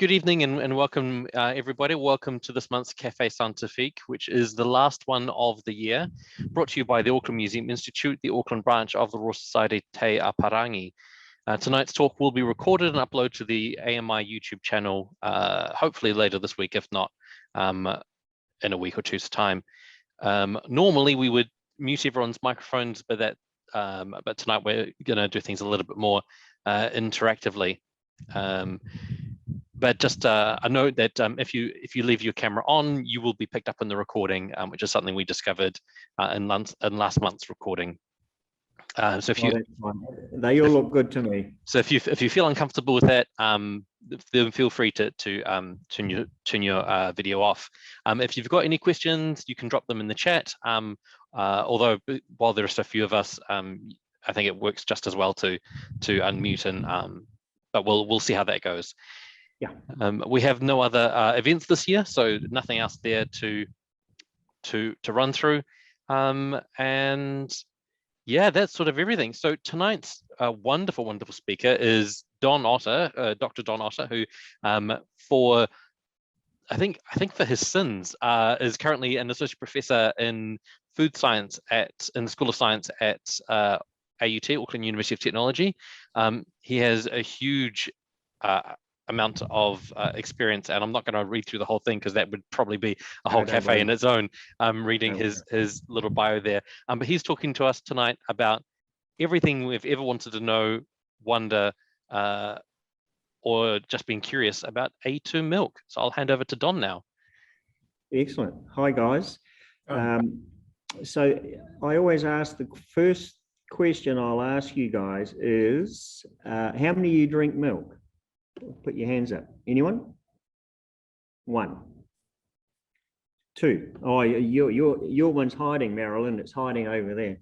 Good evening and welcome everybody. Welcome to this month's Cafe Scientifique, which is the last one of the year, brought to you by the Auckland Museum Institute, the Auckland branch of the Royal Society Te Aparangi. Tonight's talk will be recorded and uploaded to the AMI YouTube channel, hopefully later this week, if not in a week or two's time. Normally we would mute everyone's microphones, but tonight we're going to do things a little bit more interactively. But just a note that if you leave your camera on, you will be picked up in the recording, which is something we discovered in last month's recording. So if they all look good to me. So if you feel uncomfortable with that, then feel free to turn your video off. If you've got any questions, you can drop them in the chat. Although while there are so few of us, I think it works just as well to unmute and but we'll see how that goes. Yeah. We have no other events this year, so nothing else there to run through. And yeah, that's sort of everything. So tonight's wonderful speaker is Don Otter, Dr. Don Otter, who for I think for his sins is currently an associate professor in food science in the School of Science at AUT, Auckland University of Technology. He has a huge amount of experience, and I'm not going to read through the whole thing because that would probably be a whole cafe in its own, reading his little bio there. But he's talking to us tonight about everything we've ever wanted to know, wonder, or just been curious about A2 milk. So I'll hand over to Don now. Excellent. Hi, guys. So I always ask, the first question I'll ask you guys is, how many of you drink milk? Put your hands up. Anyone? One. Two. Oh, your one's hiding, Marilyn. It's hiding over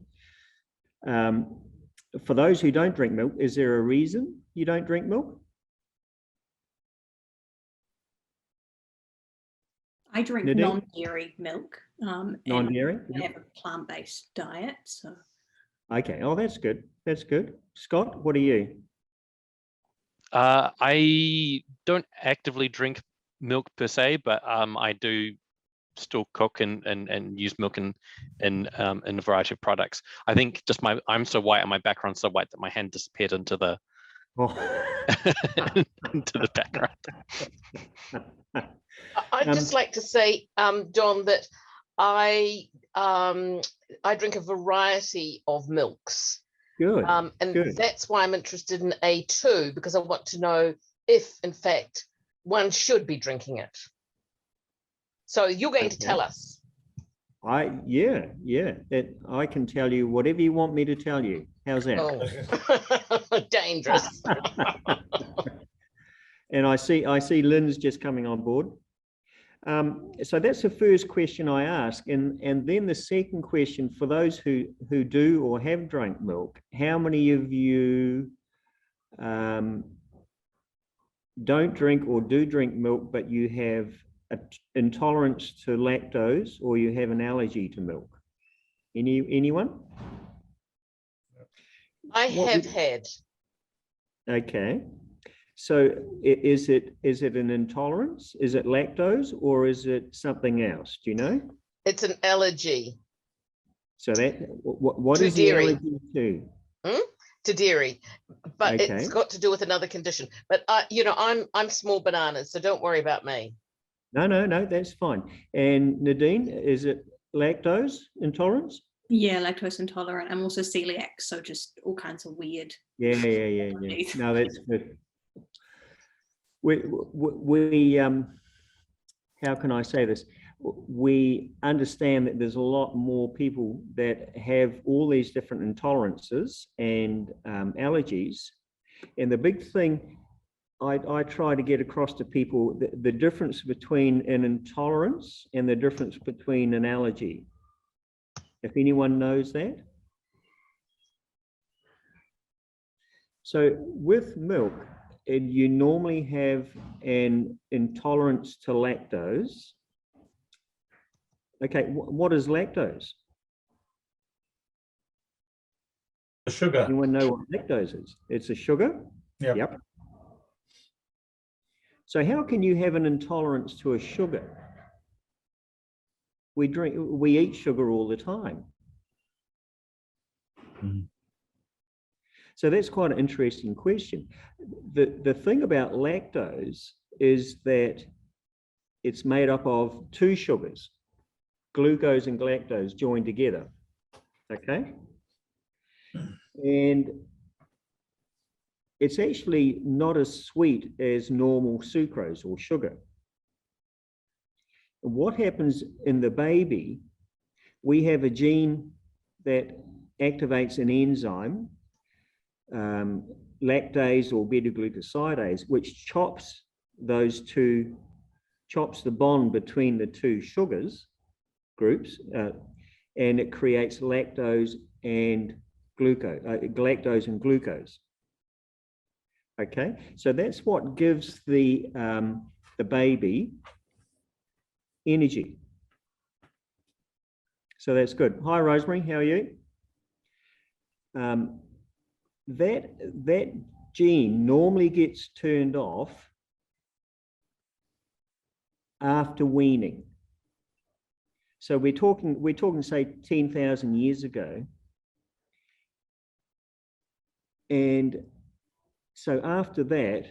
there. For those who don't drink milk, is there a reason you don't drink milk? I drink non-dairy milk. Non-dairy? I have a plant-based diet. So. Okay. Oh, that's good. That's good. Scott, what are you? I don't actively drink milk per se, but I do still cook and use milk in a variety of products. I think just I'm so white and my background's so white that my hand disappeared into the into the background. I'd just like to say, Don, that I drink a variety of milks. Good. And that's why I'm interested in A2, because I want to know if, in fact, one should be drinking it. So you're going to tell us. Yeah. I can tell you whatever you want me to tell you. How's that? Oh. Dangerous. And I see Lynn's just coming on board. So that's the first question I ask, and then the second question, for those who do or have drunk milk, how many of you don't drink or do drink milk, but you have an intolerance to lactose or you have an allergy to milk? Anyone? I have had. Okay. So is it an intolerance? Is it lactose or is it something else? Do you know? It's an allergy. So that what is the allergy to? To dairy, but Okay. It's got to do with another condition. But I'm small bananas, so don't worry about me. No, that's fine. And Nadine, is it lactose intolerance? Yeah, lactose intolerant. I'm also celiac, so just all kinds of weird. Yeah. No, that's good. We how can I say this? We understand that there's a lot more people that have all these different intolerances and allergies. And the big thing I try to get across to people, the difference between an intolerance and the difference between an allergy. If anyone knows that. So with milk, you normally have an intolerance to lactose. Okay, what is lactose? The sugar. Anyone know what lactose is? It's a sugar? Yep. So how can you have an intolerance to a sugar? We eat sugar all the time. Mhm. So that's quite an interesting question. The thing about lactose is that it's made up of two sugars, glucose and galactose joined together, okay? And it's actually not as sweet as normal sucrose or sugar. And what happens in the baby, we have a gene that activates an enzyme, lactase or beta-glucosidase, which chops the bond between the two sugars groups, and it creates lactose and galactose and glucose. Okay, so that's what gives the baby energy. So that's good. Hi, Rosemary, how are you? That gene normally gets turned off after weaning. So we're talking say 10,000 years ago. And so after that,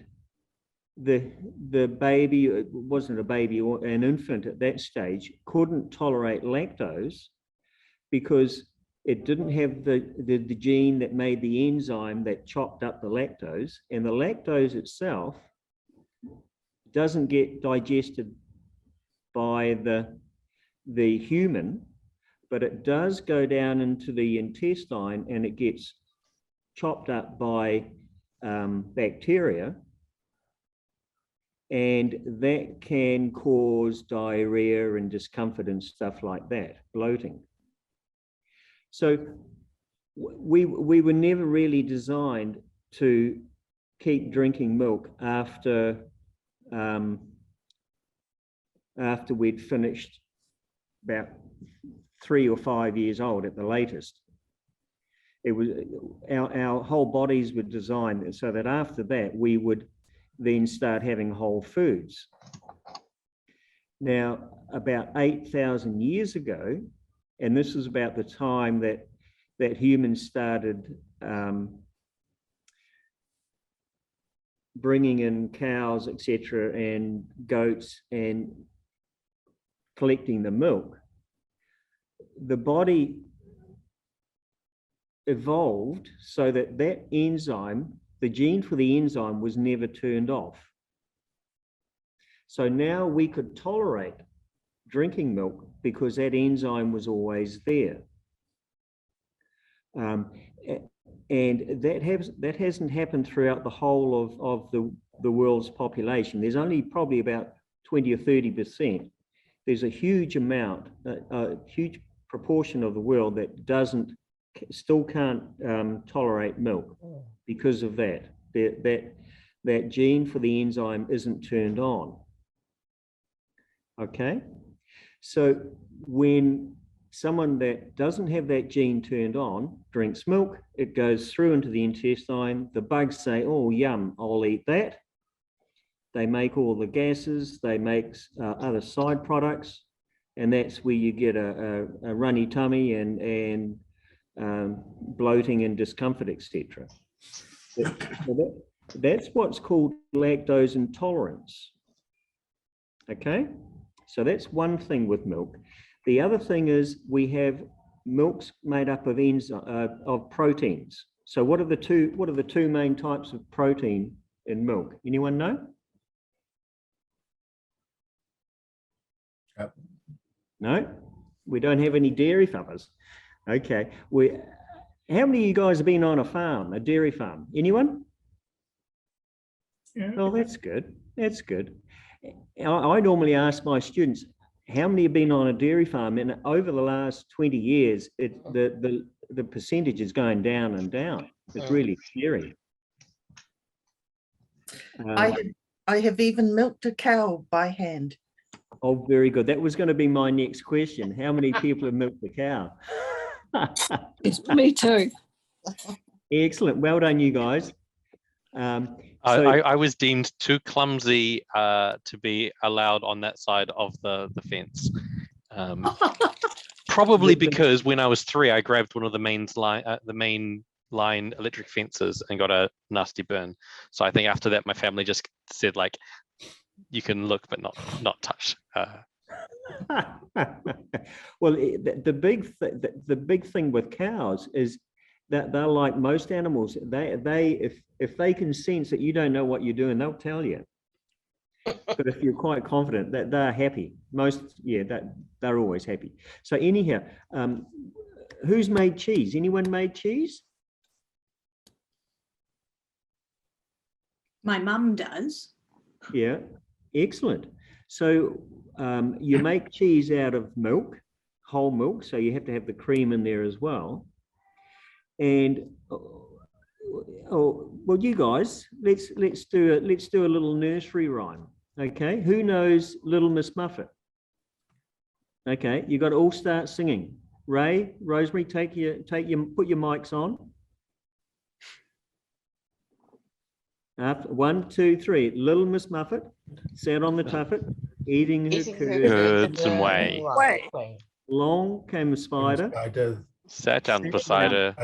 the baby, it wasn't a baby or an infant at that stage, couldn't tolerate lactose because it didn't have the gene that made the enzyme that chopped up the lactose, and the lactose itself doesn't get digested by the human, but it does go down into the intestine and it gets chopped up by bacteria, and that can cause diarrhea and discomfort and stuff like that, bloating. So we were never really designed to keep drinking milk after we'd finished about 3 or 5 years old at the latest. It was our whole bodies were designed so that after that we would then start having whole foods. Now, about 8,000 years ago, and this is about the time that humans started bringing in cows, etc., and goats and collecting the milk, the body evolved so that that enzyme, the gene for the enzyme, was never turned off. So now we could tolerate drinking milk because that enzyme was always there. And that hasn't happened throughout the whole of the world's population. There's only probably about 20 or 30%. There's a huge amount, a huge proportion of the world that still can't tolerate milk because of that. That gene for the enzyme isn't turned on. Okay, so when someone that doesn't have that gene turned on drinks milk, it goes through into the intestine. The bugs say, "Oh, yum, I'll eat that." They make all the gases, they make other side products, and that's where you get a runny tummy and bloating and discomfort, etc. So that's what's called lactose intolerance. Okay, so that's one thing with milk. The other thing is we have milks made up of proteins. So what are the two main types of protein in milk? Anyone know? Yep. No, we don't have any dairy farmers. Okay, how many of you guys have been on a farm, a dairy farm? Anyone? Yeah. Oh, that's good. That's good. I normally ask my students, how many have been on a dairy farm? And over the last 20 years, the percentage is going down and down. It's really scary. I have even milked a cow by hand. Oh, very good. That was going to be my next question. How many people have milked the cow? It's me too. Excellent. Well done, you guys. I was deemed too clumsy to be allowed on that side of the fence. Probably because when I was 3, I grabbed one of the main line electric fences and got a nasty burn. So I think after that, my family just said, like, you can look but not touch. Well, the big thing with cows is that they're like most animals. If they can sense that you don't know what you're doing, they'll tell you. But if you're quite confident that they're happy, they're always happy. So anyhow, who's made cheese? Anyone made cheese? My mum does. Yeah, excellent. So you make cheese out of milk, whole milk. So you have to have the cream in there as well. And well, you guys, let's do a little nursery rhyme. Okay, who knows Little Miss Muffet? Okay, you got to all start singing. Ray, Rosemary, put your mics on. After 1, 2, 3. Little Miss Muffet sat on the tuffet, eating her curds and whey. Along came a spider. Sat down beside her.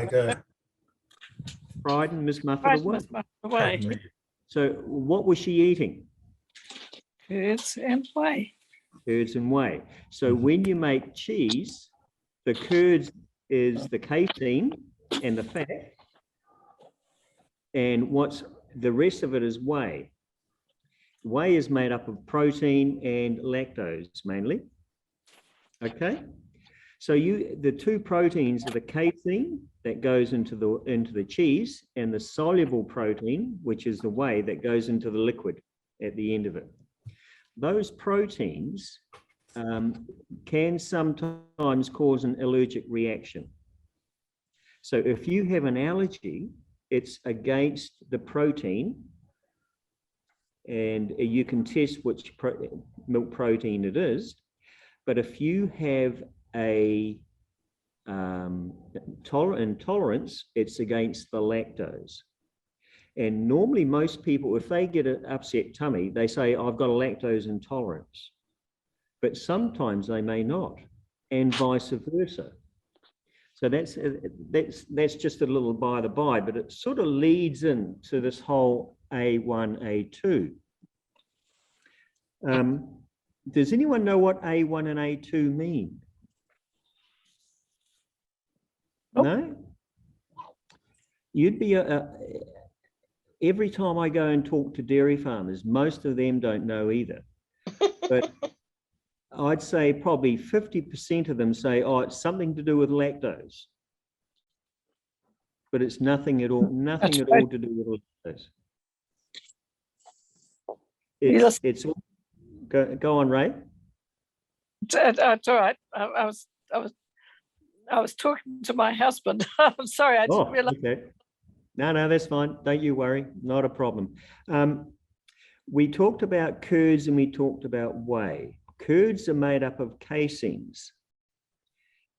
Frightened Miss Muffet away. So what was she eating? Curds and whey. Curds and whey. So when you make cheese, the curds is the casein and the fat, and the rest of it is whey. Whey is made up of protein and lactose mainly. Okay, so the two proteins are the casein that goes into the cheese, and the soluble protein, which is the whey, that goes into the liquid at the end of it. Those proteins can sometimes cause an allergic reaction. So if you have an allergy, it's against the protein, and you can test which milk protein it is. But if you have a intolerance, it's against the lactose. And normally most people, if they get an upset tummy, they say, I've got a lactose intolerance. But sometimes they may not, and vice versa. So that's just a little by the by, but it sort of leads into this whole A1, A2. Does anyone know what A1 and A2 mean? Nope. No? You'd be every time I go and talk to dairy farmers, most of them don't know either. But I'd say probably 50% of them say, oh, it's something to do with lactose. But it's nothing at all to do with lactose. It's all, go on, Ray. It's all right. I was talking to my husband. I'm sorry, I didn't realize. Okay. No, that's fine. Don't you worry. Not a problem. We talked about curds and we talked about whey. Curds are made up of caseins,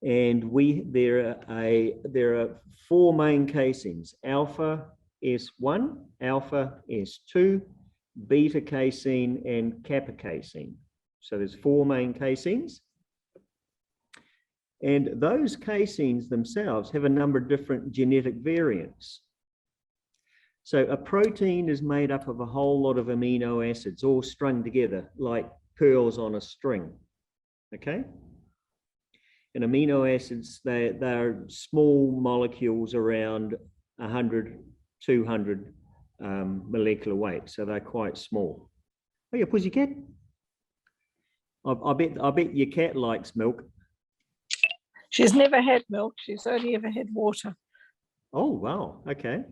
and there are 4 main caseins: alpha S1, alpha S2, beta casein, and kappa casein. So there's 4 main caseins, and those caseins themselves have a number of different genetic variants. So a protein is made up of a whole lot of amino acids all strung together like pearls on a string. Okay, and amino acids, they're small molecules around 100, 200 molecular weight, so they're quite small. Oh, yeah, pussycat. I bet your cat likes milk. She's never had milk. She's only ever had water. Oh, wow. Okay.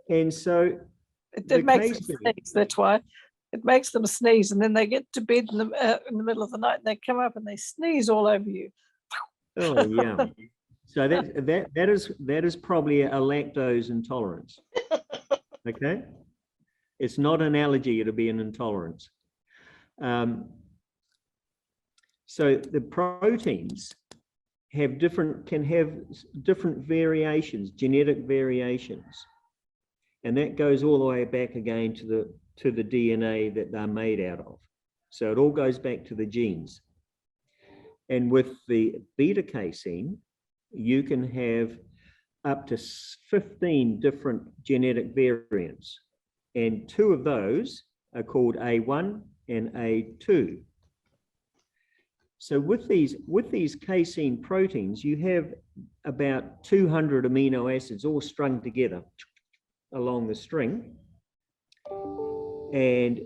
And so it makes them sneeze. That's why it makes them sneeze, and then they get to bed in the middle of the night. And they come up and they sneeze all over you. Oh, yeah. So that is probably a lactose intolerance. Okay, it's not an allergy; it'll be an intolerance. So the proteins can have different variations, genetic variations. And that goes all the way back again to the DNA that they're made out of. So it all goes back to the genes. And with the beta casein, you can have up to 15 different genetic variants. And 2 of those are called A1 and A2. So with these casein proteins, you have about 200 amino acids all strung together along the string. And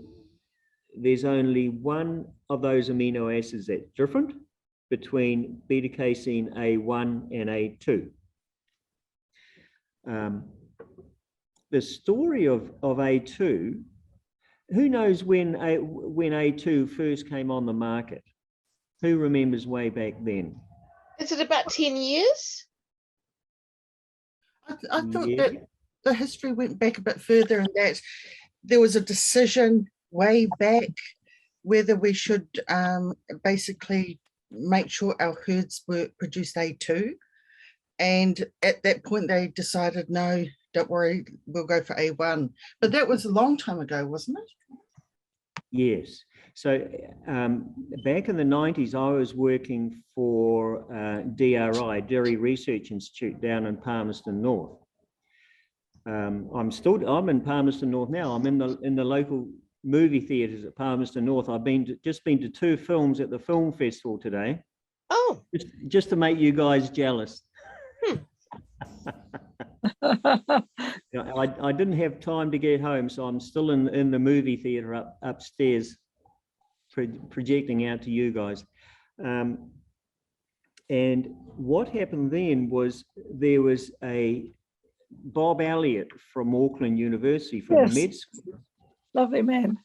there's only one of those amino acids that's different between beta casein A1 and A2. The story of A2, who knows when A2 first came on the market? Who remembers way back then? Is it about 10 years? I thought that the history went back a bit further, and that there was a decision way back whether we should basically make sure our herds were produced A2. And at that point, they decided, no, don't worry, we'll go for A1. But that was a long time ago, wasn't it? Yes. So back in the 90s, I was working for DRI, Dairy Research Institute, down in Palmerston North. I'm in Palmerston North now. I'm in the local movie theatres at Palmerston North. I've just been to 2 films at the film festival today. Oh, Just to make you guys jealous. I didn't have time to get home, so I'm still in the movie theatre upstairs, projecting out to you guys. And what happened then was there was a Bob Elliott from Auckland University, from the med school. Lovely man.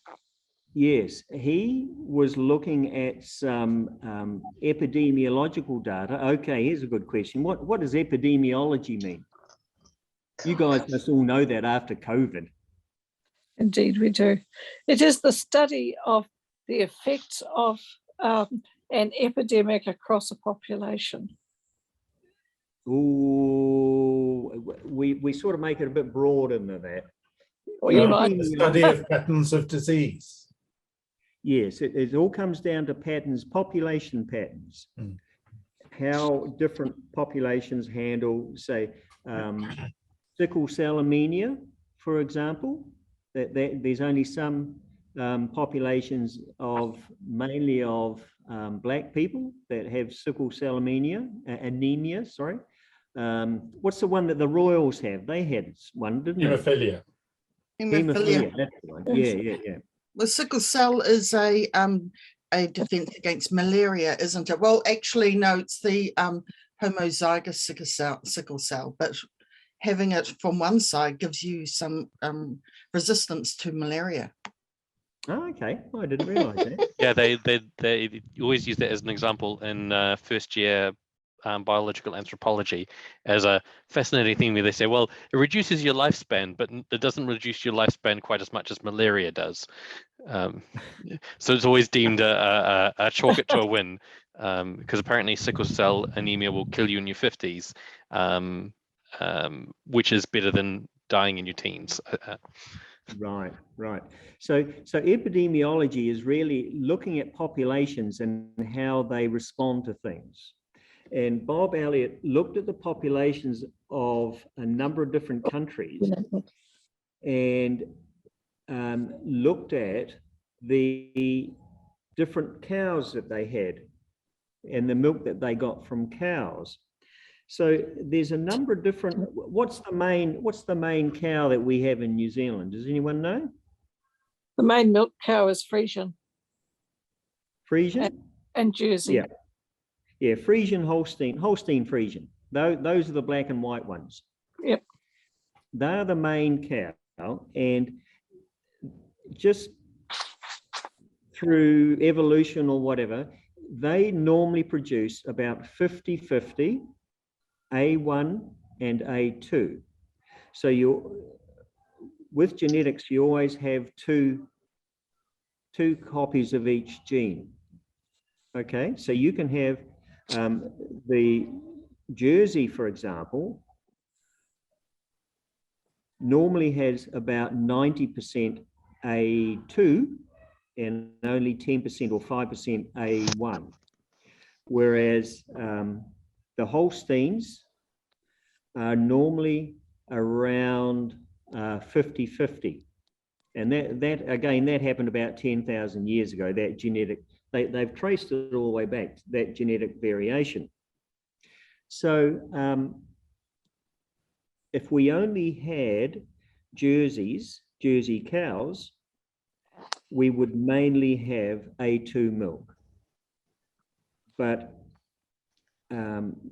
Yes, he was looking at some epidemiological data. Okay, here's a good question. What does epidemiology mean? You guys must all know that after COVID. Indeed, we do. It is the study of the effects of an epidemic across a population. Ooh, we sort of make it a bit broader than that. Or you might. The study of patterns of disease. Yes, it all comes down to patterns, population patterns. How different populations handle, say, sickle cell anemia, for example. That there's only some populations mainly of Black people that have sickle cell anemia. Sorry. What's the one that the Royals have? They had one, didn't they? Hemophilia. Hemophilia. That's the one. Yeah. Well, sickle cell is a defense against malaria, isn't it? Well, actually, no, it's the homozygous sickle cell, but having it from one side gives you some resistance to malaria. Oh, okay. I didn't realise that. Yeah, they always use that as an example in first year biological anthropology as a fascinating thing where they say, well, it reduces your lifespan, but it doesn't reduce your lifespan quite as much as malaria does. So it's always deemed a chalk it to a win, because apparently sickle cell anemia will kill you in your 50s, which is better than dying in your teens. Right. So epidemiology is really looking at populations and how they respond to things. And Bob Elliott looked at the populations of a number of different countries and looked at the different cows that they had and the milk that they got from cows. So there's a number of different. What's the main cow that we have in New Zealand? Does anyone know? The main milk cow is Frisian. Frisian? And Jersey. Yeah, Frisian, Holstein Frisian. Those are the black and white ones. Yep. They're the main cow, and just through evolution or whatever, they normally produce about 50-50 A1 and A2. So with genetics, you always have two copies of each gene. Okay, so you can have The Jersey, for example, normally has about 90% A2 and only 10% or 5% A1, whereas the Holsteins are normally around 50-50. And that again, that happened about 10,000 years ago, that genetic, they've traced it all the way back to that genetic variation. So if we only had Jersey cows, we would mainly have A2 milk. But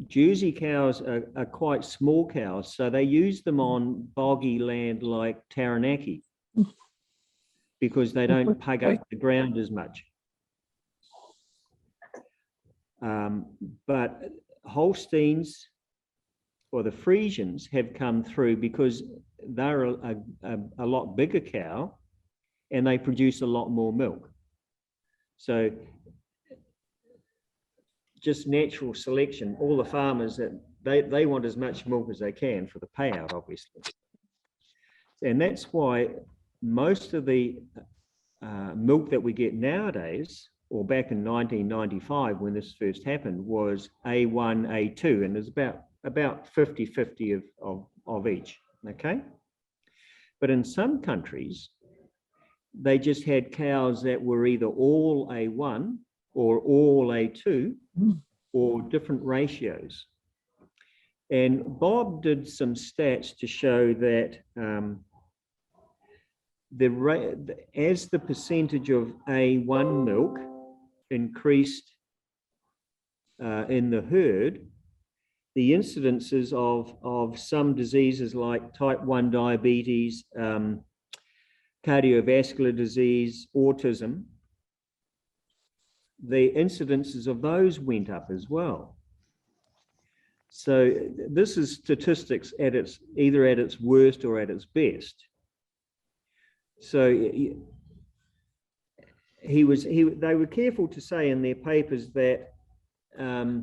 Jersey cows are quite small cows, so they use them on boggy land like Taranaki because they don't pug up the ground as much. But Holsteins or the Frisians have come through because they're a lot bigger cow and they produce a lot more milk. So just natural selection, all the farmers, that they want as much milk as they can for the payout, obviously. And that's why most of the milk that we get nowadays, or back in 1995 when this first happened, was A1, A2, and there's about 50-50 of each, okay? But in some countries, they just had cows that were either all A1 or all A2 or different ratios. And Bob did some stats to show that as the percentage of A1 milk increased in the herd, the incidences of some diseases like type 1 diabetes, cardiovascular disease, autism, the incidences of those went up as well. So this is statistics at its either at its worst or at its best. So they were careful to say in their papers that there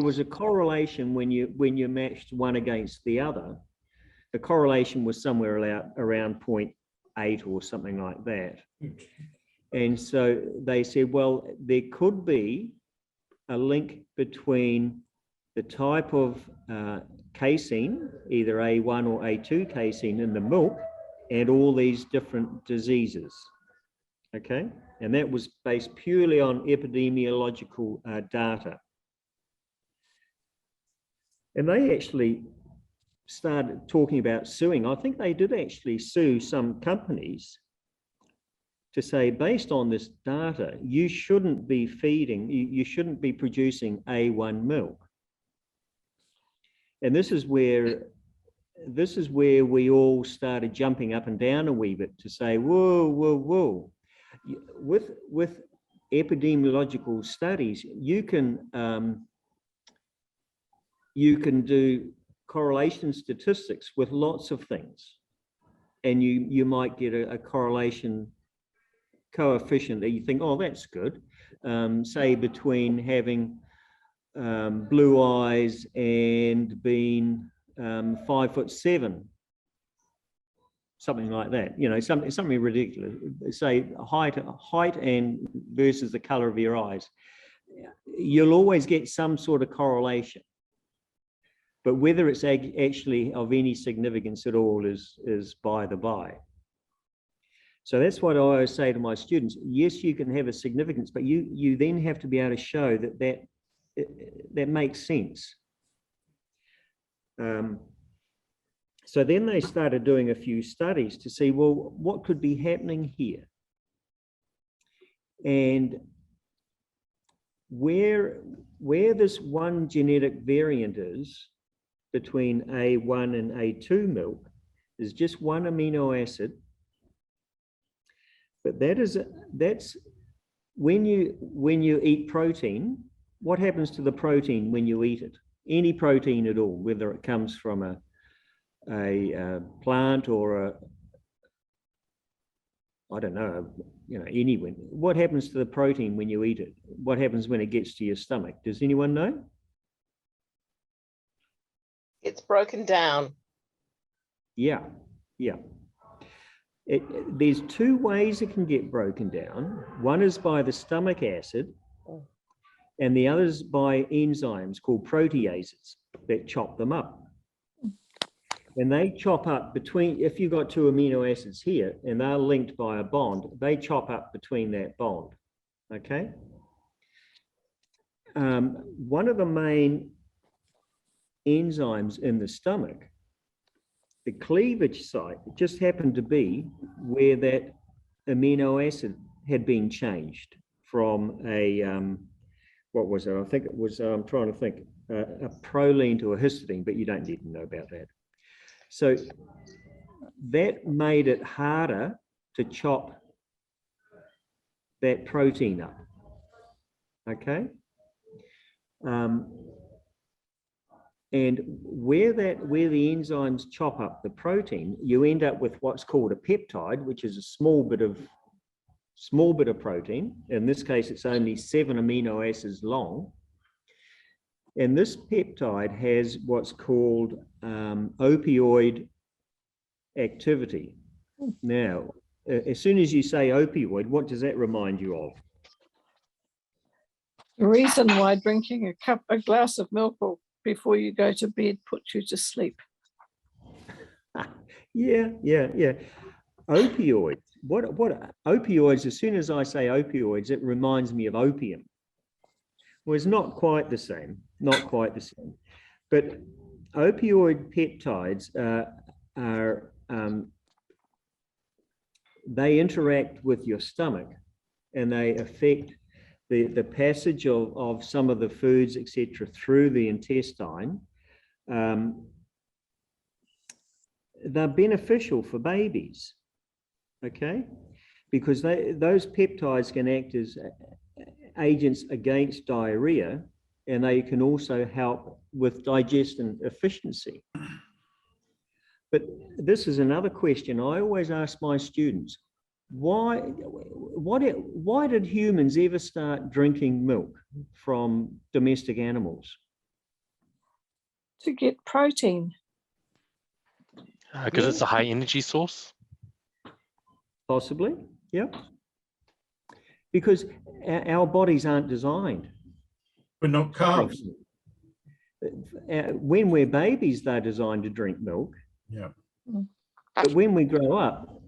was a correlation when you matched one against the other. The correlation was somewhere around 0.8 or something like that. And so they said, well, there could be a link between the type of casein, either A1 or A2 casein in the milk, and all these different diseases. Okay, and that was based purely on epidemiological data. And they actually started talking about suing. I think they did actually sue some companies to say, based on this data, you shouldn't be feeding, you shouldn't be producing A1 milk. And this is where we all started jumping up and down a wee bit to say, whoa. With epidemiological studies, you can do correlation statistics with lots of things, and you might get a correlation coefficient that you think, oh, that's good, say between having blue eyes and being 5'7", something like that, you know, something ridiculous. Say height and versus the color of your eyes. You'll always get some sort of correlation, but whether it's actually of any significance at all is by the by. So that's what I always say to my students. Yes, you can have a significance, but you then have to be able to show that makes sense. So then they started doing a few studies to see, well, what could be happening here? And where this one genetic variant is between A1 and A2 milk is just one amino acid. But that's when you eat protein, what happens to the protein when you eat it? Any protein at all, whether it comes from a plant or anyone. What happens to the protein when you eat it? What happens when it gets to your stomach? Does anyone know? It's broken down. Yeah. There's two ways it can get broken down. One is by the stomach acid, and the other is by enzymes called proteases that chop them up. And they chop up between, if you've got two amino acids here and they're linked by a bond, they chop up between that bond, okay? One of the main enzymes in the stomach, the cleavage site, just happened to be where that amino acid had been changed from a, what was it? I think it was, I'm trying to think, a proline to a histidine, but you don't need to know about that. So that made it harder to chop that protein up, okay? And where the enzymes chop up the protein, you end up with what's called a peptide, which is a small bit of protein. In this case, it's only 7 amino acids long. And this peptide has what's called opioid activity. Now, as soon as you say opioid, what does that remind you of? The reason why drinking a glass of milk before you go to bed puts you to sleep. Yeah. Opioids. What opioids? As soon as I say opioids, it reminds me of opium. Well, it's not quite the same. Not quite the same. But opioid peptides they interact with your stomach, and they affect the passage of some of the foods, etc., through the intestine. They're beneficial for babies, okay? Because those peptides can act as agents against diarrhea, and they can also help with digestion efficiency. But this is another question I always ask my students. Why did humans ever start drinking milk from domestic animals? To get protein. Because it's a high energy source. Possibly, yeah. Because our bodies aren't designed. But not calves. When we're babies, they're designed to drink milk. Yeah. But when we grow up,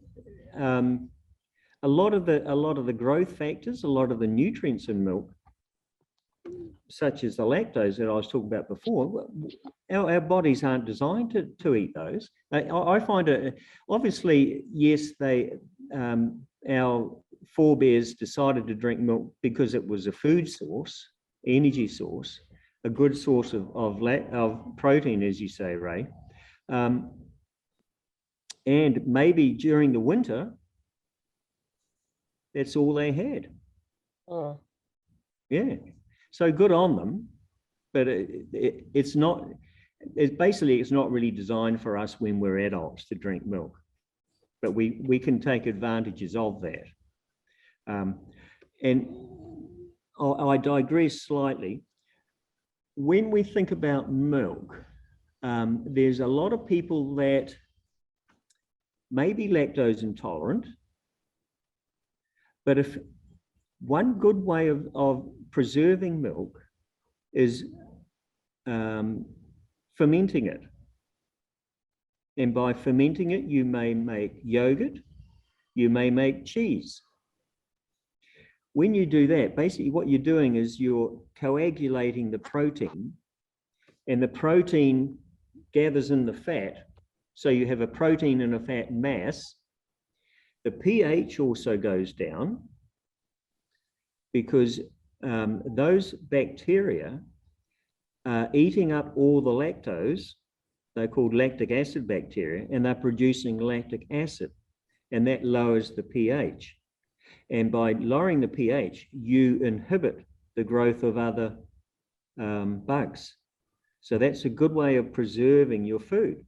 a lot of the growth factors, a lot of the nutrients in milk, such as the lactose that I was talking about before, our bodies aren't designed to eat those. I find it, obviously, yes, our forebears decided to drink milk because it was a food source, energy source, a good source of protein, as you say, Ray. And maybe during the winter, that's all they had. Oh. Yeah. So good on them, but it's not really designed for us when we're adults to drink milk, but we can take advantages of that. And I digress slightly. When we think about milk, there's a lot of people that may be lactose intolerant, but if one good way of preserving milk is fermenting it. And by fermenting it, you may make yogurt, you may make cheese. When you do that, basically what you're doing is you're coagulating the protein, and the protein gathers in the fat. So you have a protein and a fat mass. The pH also goes down because those bacteria are eating up all the lactose. They're called lactic acid bacteria, and they're producing lactic acid, and that lowers the pH. And by lowering the pH, you inhibit the growth of other bugs. So that's a good way of preserving your food.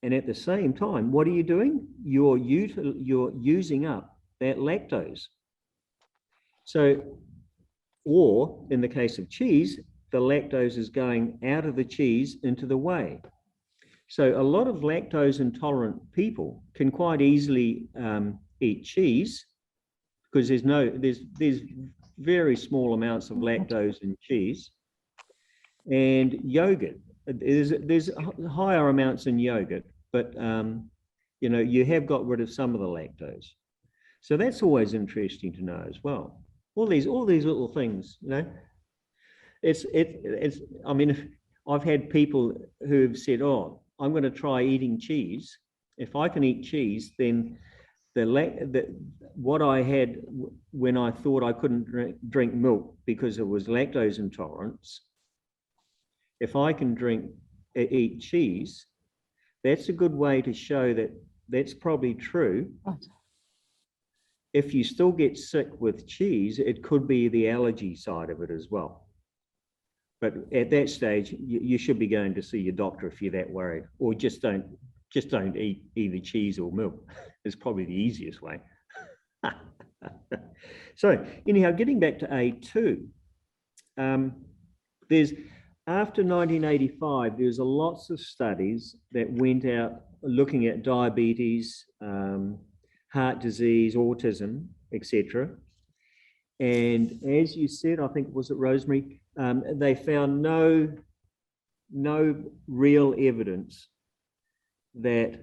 And at the same time, what are you doing? You're using up that lactose. So, or in the case of cheese, the lactose is going out of the cheese into the whey. So a lot of lactose intolerant people can quite easily eat cheese because there's very small amounts of lactose in cheese, and yogurt. There's higher amounts in yogurt, but you know, you have got rid of some of the lactose. So that's always interesting to know as well. All these little things, you know. I mean, I've had people who've said, "Oh, I'm going to try eating cheese. If I can eat cheese, then what I had when I thought I couldn't drink milk because it was lactose intolerance, if I can eat cheese, that's a good way to show that that's probably true." If you still get sick with cheese, it could be the allergy side of it as well. But at that stage, you should be going to see your doctor if you're that worried, or just don't eat either cheese or milk. It's probably the easiest way. So anyhow, getting back to A2, there's after 1985, there's lots of studies that went out looking at diabetes, heart disease, autism, etc. And as you said, I think, was it Rosemary, they found no real evidence that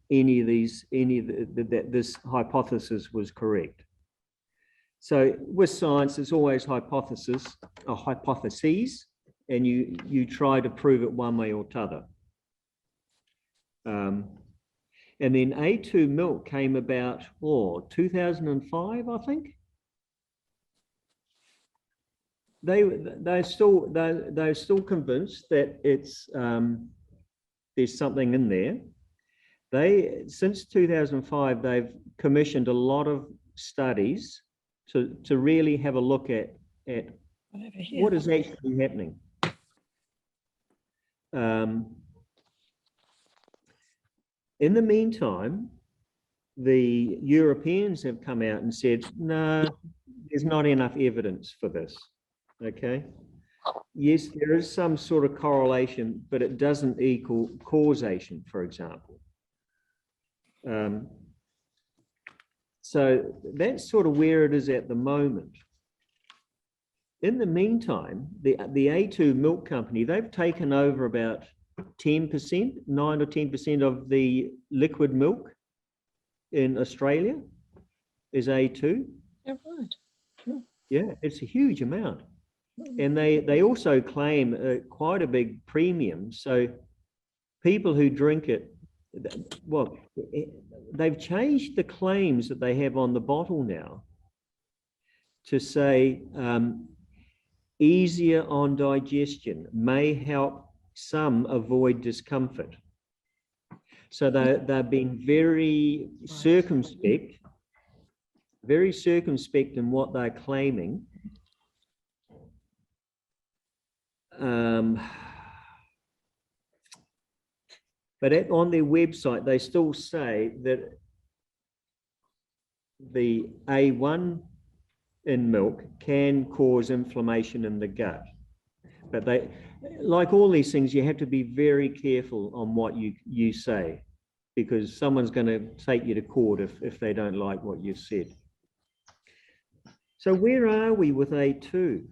that this hypothesis was correct. So with science, it's always hypotheses, and you try to prove it one way or t'other. And then A2 milk came about, 2005, I think. They're still convinced that it's there's something in there. Since 2005, they've commissioned a lot of studies to really have a look at what is actually happening. In the meantime, the Europeans have come out and said, no, there's not enough evidence for this, okay? Yes, there is some sort of correlation, but it doesn't equal causation, for example. So that's sort of where it is at the moment. In the meantime, the A2 milk company, they've taken over about 10%, 9 or 10% of the liquid milk in Australia is A2. Yeah, right. Yeah, it's a huge amount. And they also claim quite a big premium. So people who drink it, well, they've changed the claims that they have on the bottle now to say easier on digestion, may help some avoid discomfort. So they're being very circumspect in what they're claiming. But on their website, they still say that the A1 in milk can cause inflammation in the gut. But they, like all these things, you have to be very careful on what you say, because someone's going to take you to court if they don't like what you've said. So where are we with A2?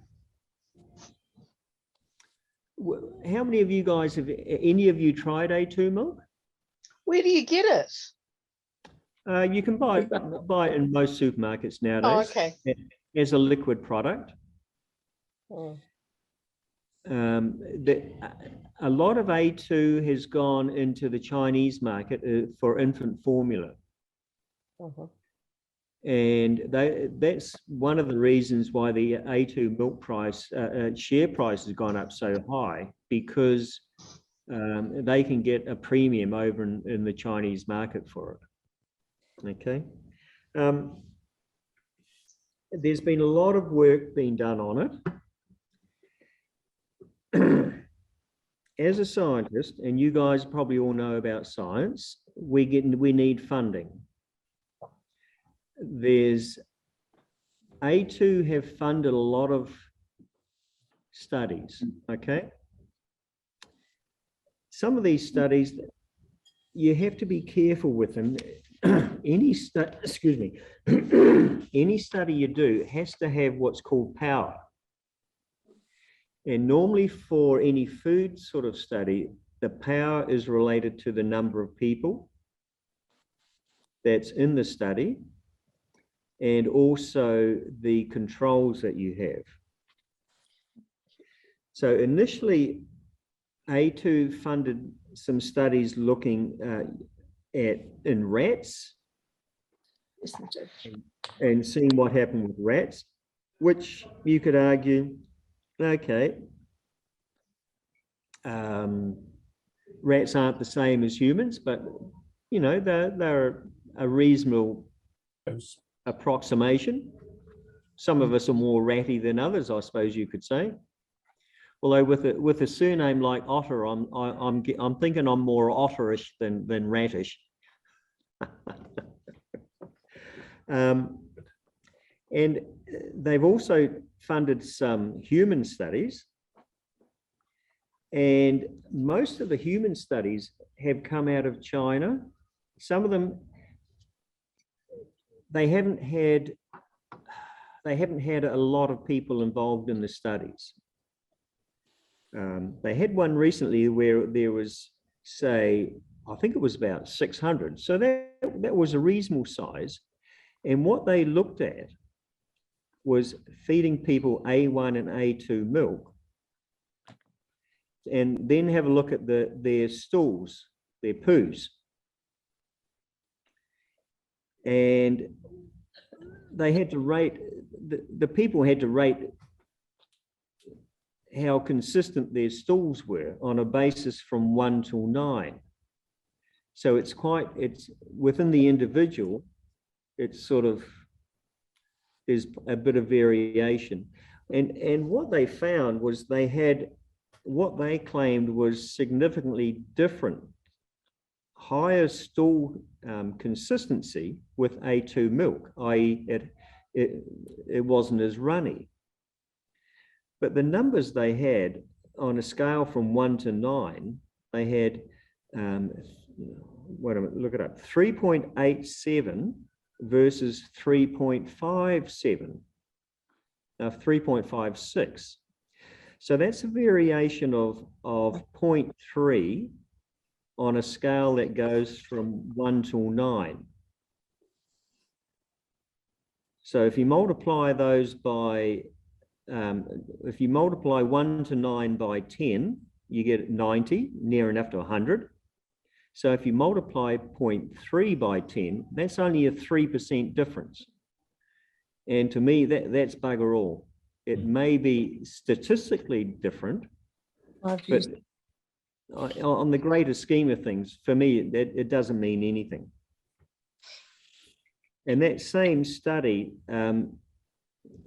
How many of you guys any of you tried A2 milk? Where do you get it? You can buy it in most supermarkets nowadays. Oh, okay. As a liquid product. Oh. A lot of A2 has gone into the Chinese market for infant formula. Uh-huh. And that's one of the reasons why the A2 milk price, share price has gone up so high, because they can get a premium over in the Chinese market for it. Okay. There's been a lot of work being done on it. as a scientist, and you guys probably all know about science, we need funding. There's A2 have funded a lot of studies, okay? Some of these studies, you have to be careful with them. Any study you do has to have what's called power. And normally for any food sort of study, the power is related to the number of people that's in the study and also the controls that you have. So initially, A2 funded some studies looking in rats and seeing what happened with rats, which you could argue, okay, rats aren't the same as humans, but you know, they're a reasonable approximation. Some of us are more ratty than others, I suppose you could say. Although with a surname like Otter, I'm thinking I'm more otterish than rattish. And they've also funded some human studies, and most of the human studies have come out of China. Some of them, they haven't had a lot of people involved in the studies. They had one recently where there was, say, I think it was about 600. So that was a reasonable size. And what they looked at was feeding people A1 and A2 milk, and then have a look at their stools, their poos. And they had to rate, the people had to rate how consistent their stools were on a basis from 1 to 9. So it's within the individual, it's sort of, there's a bit of variation. And what they found was they had what they claimed was significantly different, higher stool consistency with A2 milk, i.e. it wasn't as runny. But the numbers they had on a scale from 1 to 9, they had, wait a minute, look it up, 3.87 versus 3.57, 3.56. So that's a variation of 0.3 on a scale that goes from 1 to 9. So if you multiply those by, if you multiply 1 to 9 by 10, you get 90, near enough to 100. So if you multiply 0.3 by 10, that's only a 3% difference. And to me, that's bugger all. It may be statistically different, but on the greater scheme of things, for me, it doesn't mean anything. And that same study,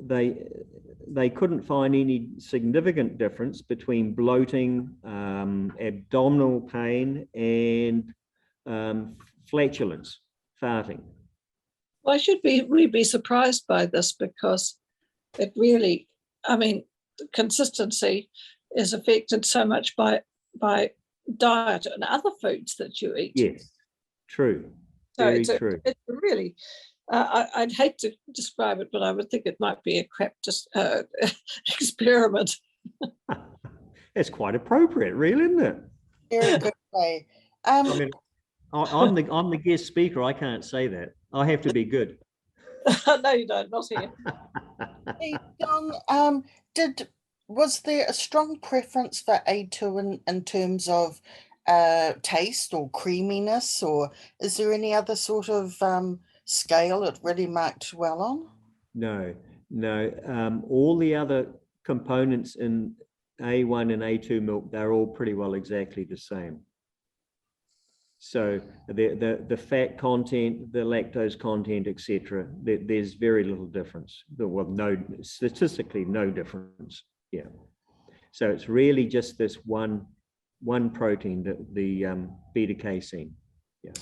they couldn't find any significant difference between bloating, abdominal pain, and flatulence, farting. Why should we be surprised by this? Because it really, I mean, consistency is affected so much by diet and other foods that you eat. Yes, true. So Very true. It's really, I'd hate to describe it, but I would think it might be a crap experiment. It's quite appropriate, really, isn't it? Very good way. I mean, I'm the guest speaker. I can't say that. I have to be good. No, you don't. Not here. Hey, Don, was there a strong preference for A2 in terms of taste or creaminess, or is there any other sort of scale it really marked well on? No. All the other components in A1 and A2 milk, they're all pretty well exactly the same. So the fat content, the lactose content, etc., there's very little difference. Well, statistically no difference. Yeah. So it's really just this one one protein, the beta casein. Yeah.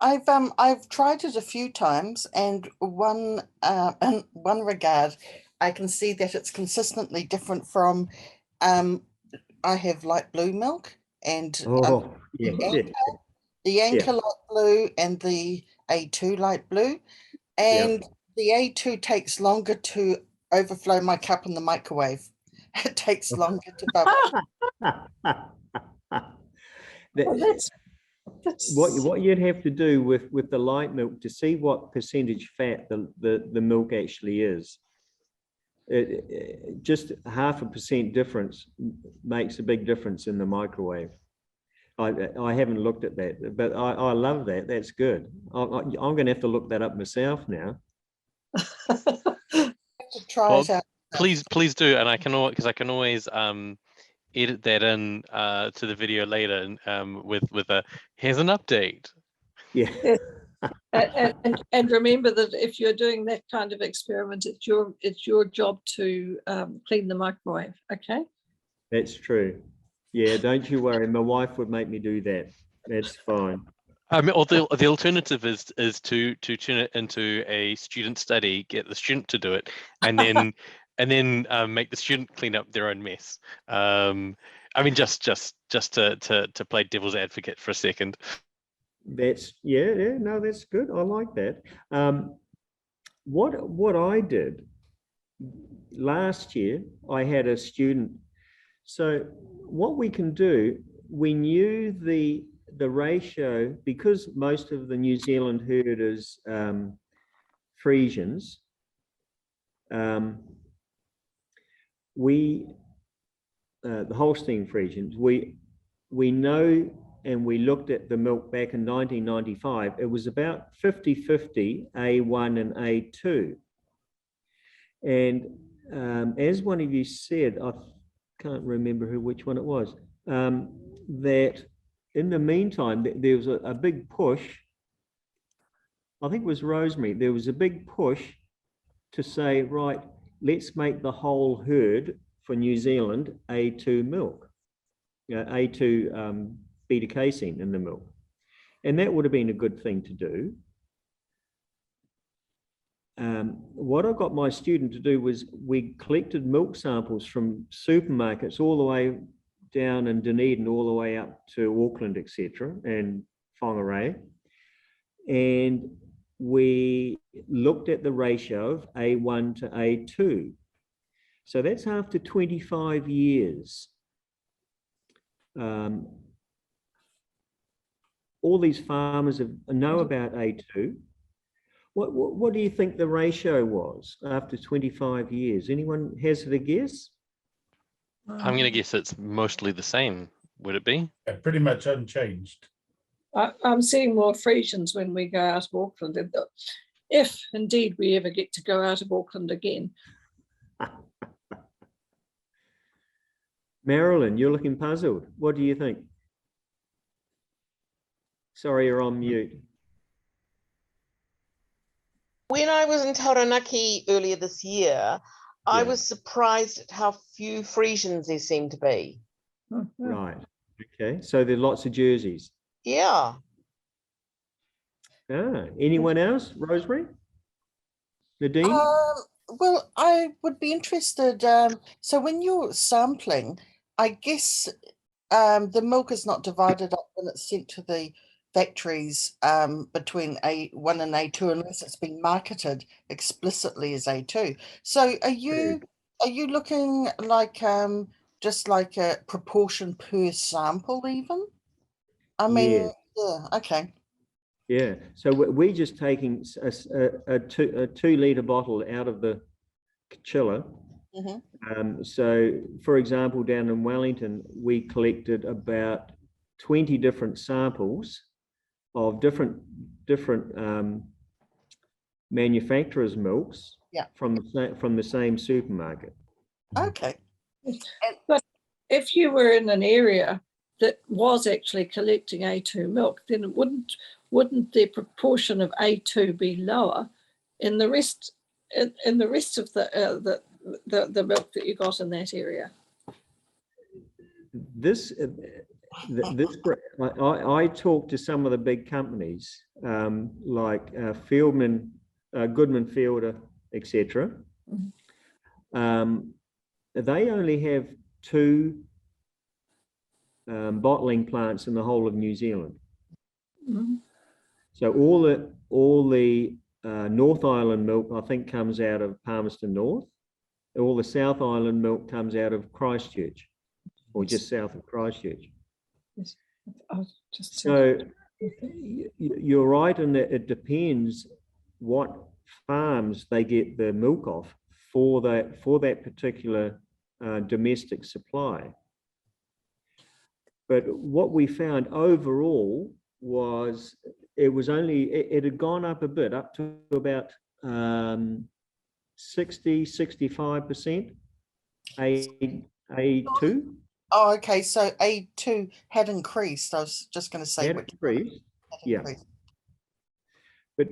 I've tried it a few times, and in one regard, I can see that it's consistently different from. I have light blue milk, and Oh, yeah, the Anchor light blue and the A2 light blue, and the A2 takes longer to overflow my cup in the microwave. It takes longer to bubble. Well, that's What you'd have to do with the light milk to see what percentage fat the milk actually is. Just 0.5% difference makes a big difference in the microwave. I haven't looked at that, but I love that. That's good. I'm going to have to look that up myself now. To try Well, it out. please do, and I can always edit that in to the video later with a here's an update. Yeah. and remember that if you're doing that kind of experiment, it's your job to clean the microwave. Okay. That's true. Yeah, don't you worry. My wife would make me do that. That's fine. I mean, or the alternative is to turn it into a student study, get the student to do it, and then make the student clean up their own mess. I mean, just to play devil's advocate for a second. That's no, that's good. I like that. What I did last year, I had a student. So what we can do, we knew the ratio, because most of the New Zealand herd is Frisians. The Holstein Frisians, we know, and we looked at the milk back in 1995, it was about 50-50 A1 and A2. And as one of you said, I can't remember which one it was, that in the meantime, there was a big push, I think it was Rosemary, there was a big push to say, right, let's make the whole herd for New Zealand A2 milk, A2 beta casein in the milk. And that would have been a good thing to do. What I got my student to do was we collected milk samples from supermarkets all the way down in Dunedin, all the way up to Auckland, etc., and Fonterra. And we looked at the ratio of A1 to A2. So that's after 25 years. All these farmers know about A2. What do you think the ratio was after 25 years? Anyone hazard a guess? I'm going to guess it's mostly the same. Would it be? Yeah, pretty much unchanged. I'm seeing more Frisians when we go out of Auckland, if indeed we ever get to go out of Auckland again. Marilyn, you're looking puzzled. What do you think? Sorry, you're on mute. When I was in Taranaki earlier this year, I was surprised at how few Frisians there seemed to be. Right. Okay. So there are lots of jerseys. Yeah. Anyone else? Rosemary? Nadine? Well, I would be interested. So when you're sampling, I guess the milk is not divided up when it's sent to the factories between A1 and A2 unless it's been marketed explicitly as A2. So are you looking like just like a proportion per sample even? I mean, yeah, okay. Yeah, so we're just taking a 2-litre bottle out of the chiller. So, for example, down in Wellington, we collected about 20 different samples of different manufacturers' milks from the same supermarket. Okay. But if you were in an area that was actually collecting A2 milk, then wouldn't the proportion of A2 be lower in the rest of the milk that you got in that area? This, I talked to some of the big companies like Fieldman, Goodman Fielder, etc. They only have 2 bottling plants in the whole of New Zealand. So all the North Island milk, I think, comes out of Palmerston North. All the South Island milk comes out of Christchurch, or just south of Christchurch. Yes. So you're right in that it depends what farms they get the milk off for that particular domestic supply. But what we found overall was it had gone up a bit, up to about 60-65% A2. Oh, okay. So A2 had increased. I was just going to say which increased. Yeah. But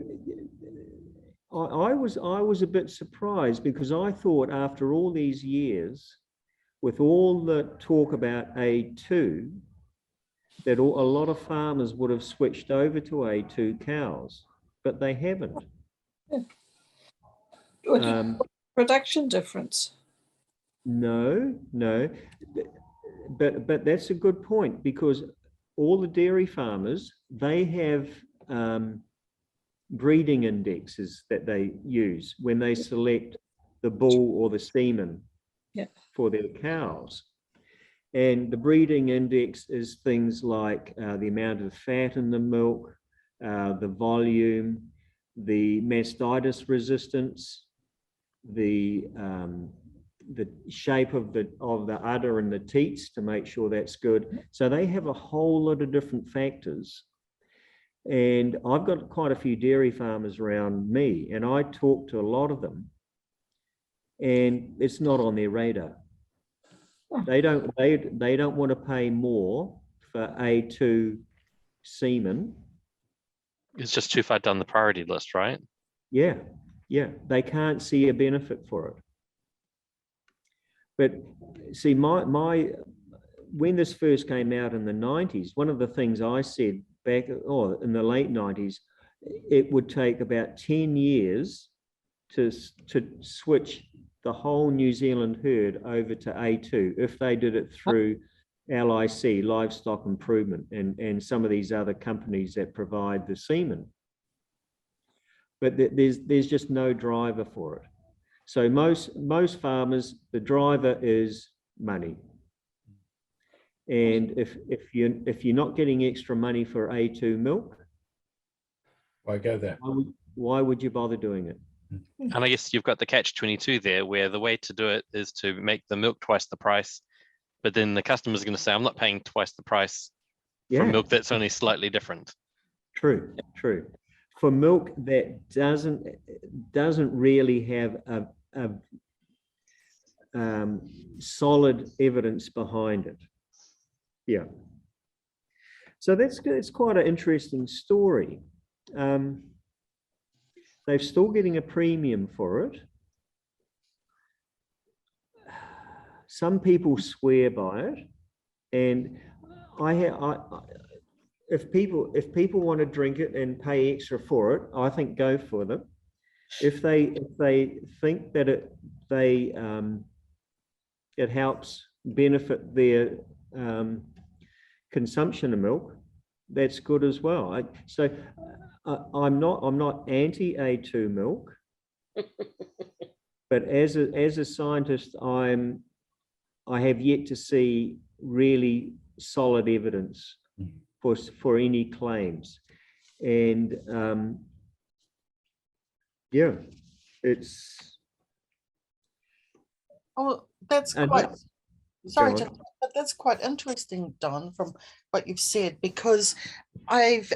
I was a bit surprised, because I thought after all these years, with all the talk about A2, that a lot of farmers would have switched over to A2 cows, but they haven't. Production difference? No, but that's a good point, because all the dairy farmers, they have breeding indexes that they use when they select the bull or the semen for their cows. And the breeding index is things like the amount of fat in the milk, the volume, the mastitis resistance, the shape of the udder and the teats to make sure that's good. So they have a whole lot of different factors. And I've got quite a few dairy farmers around me, and I talk to a lot of them, and it's not on their radar. They don't want to pay more for A2 semen. It's just too far down the priority list, right? Yeah, they can't see a benefit for it. But see, when this first came out in the 90s, one of the things I said back in the late 90s, it would take about 10 years to switch the whole New Zealand herd over to A2 if they did it through LIC, Livestock Improvement, and some of these other companies that provide the semen. But there's just no driver for it. So most farmers, the driver is money. And if you're not getting extra money for A2 milk, Why go there? Why would you bother doing it? And I guess you've got the catch-22 there, where the way to do it is to make the milk twice the price, but then the customer's going to say, I'm not paying twice the price for milk that's only slightly different. True. For milk that doesn't really have a solid evidence behind it. Yeah. So it's quite an interesting story. They're still getting a premium for it. Some people swear by it, and if people want to drink it and pay extra for it, I think go for them. If they think that it helps benefit their consumption of milk, that's good as well. I'm not anti A2 milk, but as a scientist, I have yet to see really solid evidence for any claims, and it's. Oh, that's quite. Sorry, but that's quite interesting, Don, from what you've said, because I've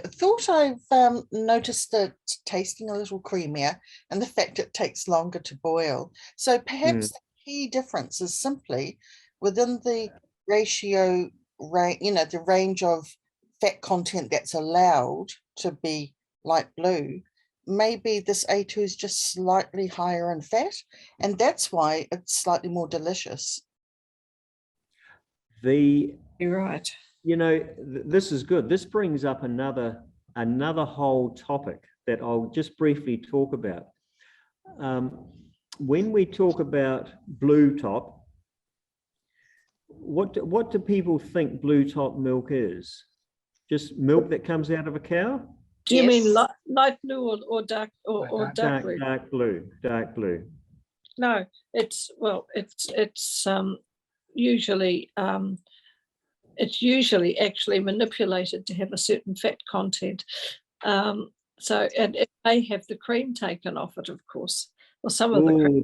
noticed it tasting a little creamier, and the fact it takes longer to boil. So perhaps the key difference is simply within the ratio, the range of fat content that's allowed to be light blue. Maybe this A2 is just slightly higher in fat, and that's why it's slightly more delicious. You're right. you know, this is good. This brings up another whole topic that I'll just briefly talk about. When we talk about blue top, what do people think blue top milk is? Just milk that comes out of a cow? Do you mean Yes. light blue or dark or dark blue? Dark blue. No, it's usually it's usually actually manipulated to have a certain fat content. So and it may have the cream taken off it, of course, or some of the cream.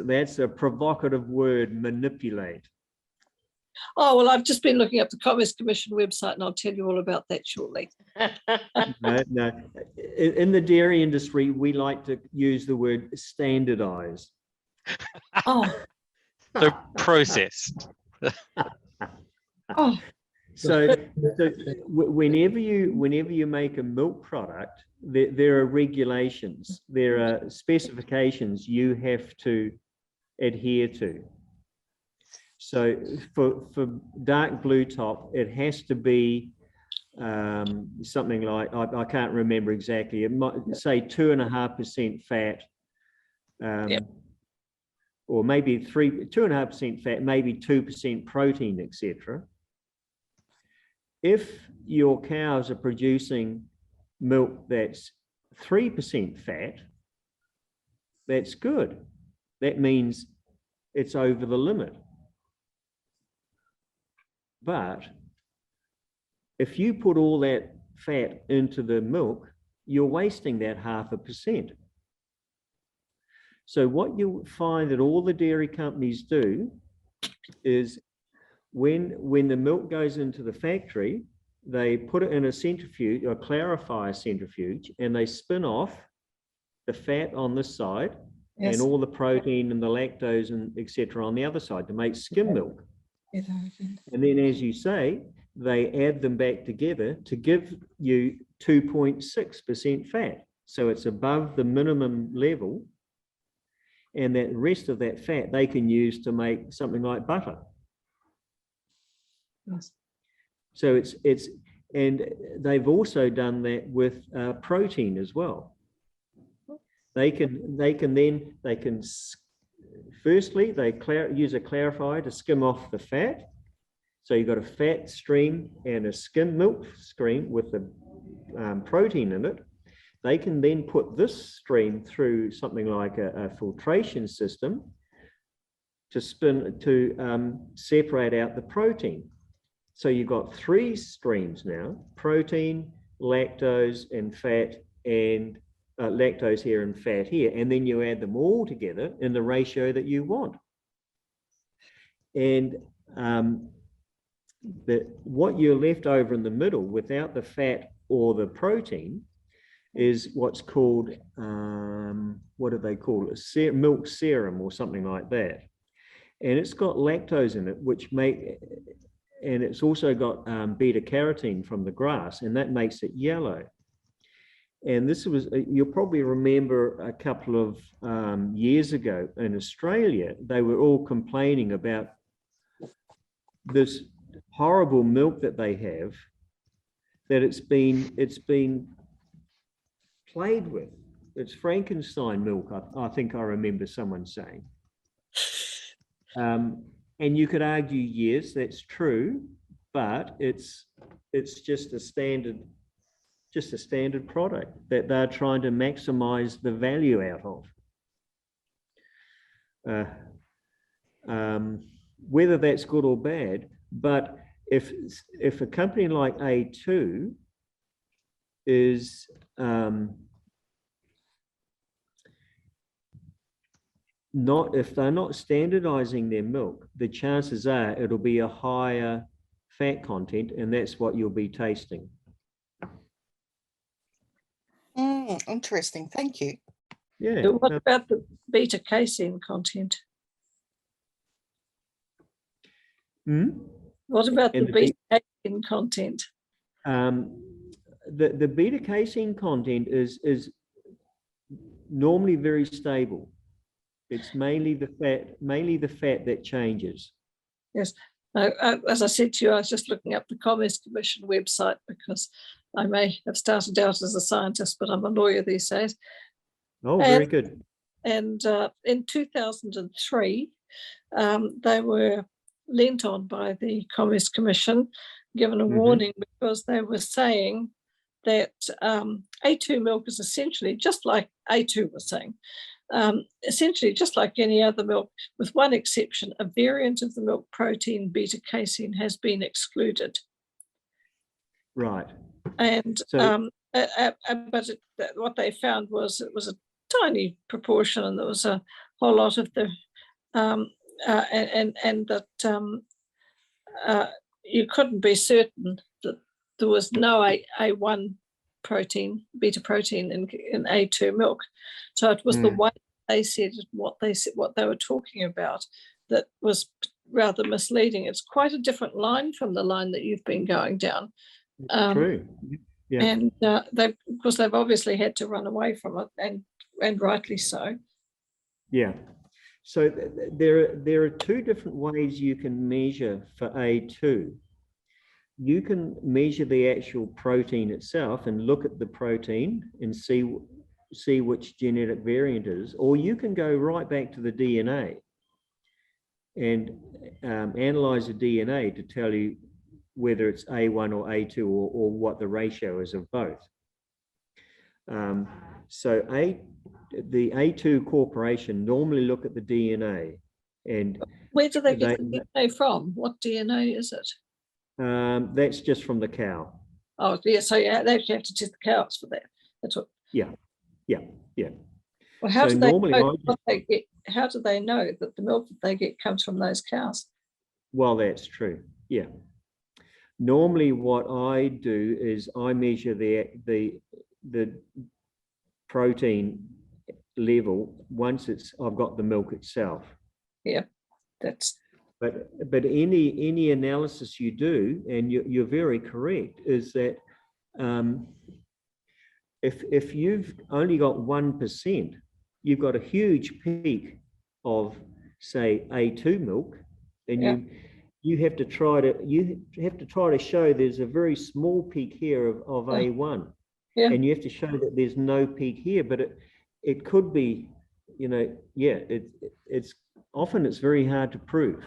That's a provocative word, manipulate. Oh, well, I've just been looking up the Commerce Commission website and I'll tell you all about that shortly. No. In the dairy industry, we like to use the word standardize. Oh, So processed. oh, So whenever you make a milk product, there are regulations, there are specifications you have to adhere to. So for dark blue top, it has to be something like, I can't remember exactly, it might say 2.5% fat, or maybe 2.5% fat, maybe 2% protein, etc. If your cows are producing milk that's 3% fat, that's good. That means it's over the limit. But if you put all that fat into the milk, you're wasting that 0.5%. So what you'll find that all the dairy companies do is when the milk goes into the factory, they put it in a centrifuge, or clarifier centrifuge, and they spin off the fat on this side, yes, and all the protein and the lactose and etc. on the other side to make skim milk. And then, as you say, they add them back together to give you 2.6% fat. So it's above the minimum level, and that rest of that fat they can use to make something like butter. Yes. So and they've also done that with protein as well. Firstly, they use a clarifier to skim off the fat. So you've got a fat stream and a skim milk stream with the protein in it. They can then put this stream through something like a filtration system to separate out the protein. So you've got 3 streams now: protein, lactose, and fat, and lactose here and fat here, and then you add them all together in the ratio that you want. And what you're left over in the middle without the fat or the protein is what's called, what do they call it? Milk serum or something like that. And it's got lactose in it, and it's also got beta carotene from the grass, and that makes it yellow. And this was, you'll probably remember a couple of years ago in Australia, they were all complaining about this horrible milk that they have, that it's been played with. It's Frankenstein milk, I think I remember someone saying. And you could argue, yes, that's true, but it's just a standard product that they're trying to maximize the value out of. Whether that's good or bad, but if a company like A2 is if they're not standardizing their milk, the chances are it'll be a higher fat content, and that's what you'll be tasting. Interesting, thank you. Yeah. So what about the beta casein content? What about the beta casein content? The beta casein content is normally very stable. It's mainly the fat that changes. Yes, As I said to you, I was just looking up the Commerce Commission website because I may have started out as a scientist, but I'm a lawyer these days. Oh, very good. And in 2003, they were lent on by the Commerce Commission, given a warning because they were saying that A2 milk is essentially just like A2 was saying, essentially just like any other milk, with one exception: a variant of the milk protein beta-casein has been excluded. Right. And So, what they found was it was a tiny proportion, and there was a whole lot of the you couldn't be certain that there was no A1 protein, beta protein in A2 milk. So it was the way they said it, what they were talking about, that was rather misleading. It's quite a different line from the line that you've been going down. true. Yeah. And they've obviously had to run away from it, and rightly so. Yeah. So there are two different ways you can measure for A2. You can measure the actual protein itself and look at the protein and see which genetic variant is, or you can go right back to the DNA and analyze the DNA to tell you whether it's A1 or A2 or what the ratio is of both. So the A2 corporation normally look at the DNA. And where do they get the DNA from? What DNA is it? That's just from the cow. Oh, yeah, so yeah, they actually have to test the cows for that. That's what. Yeah. Well, how So do they normally know what they get? How do they know that the milk that they get comes from those cows? Well, that's true. Yeah. Normally, what I do is I measure the protein level once I've got the milk itself. Yeah, that's. But any analysis you do, and you're very correct, is that if you've only got 1%, you've got a huge peak of, say, A2 milk, and you have to try to show there's a very small peak here of A1, and you have to show that there's no peak here, but it could be, it's often it's very hard to prove.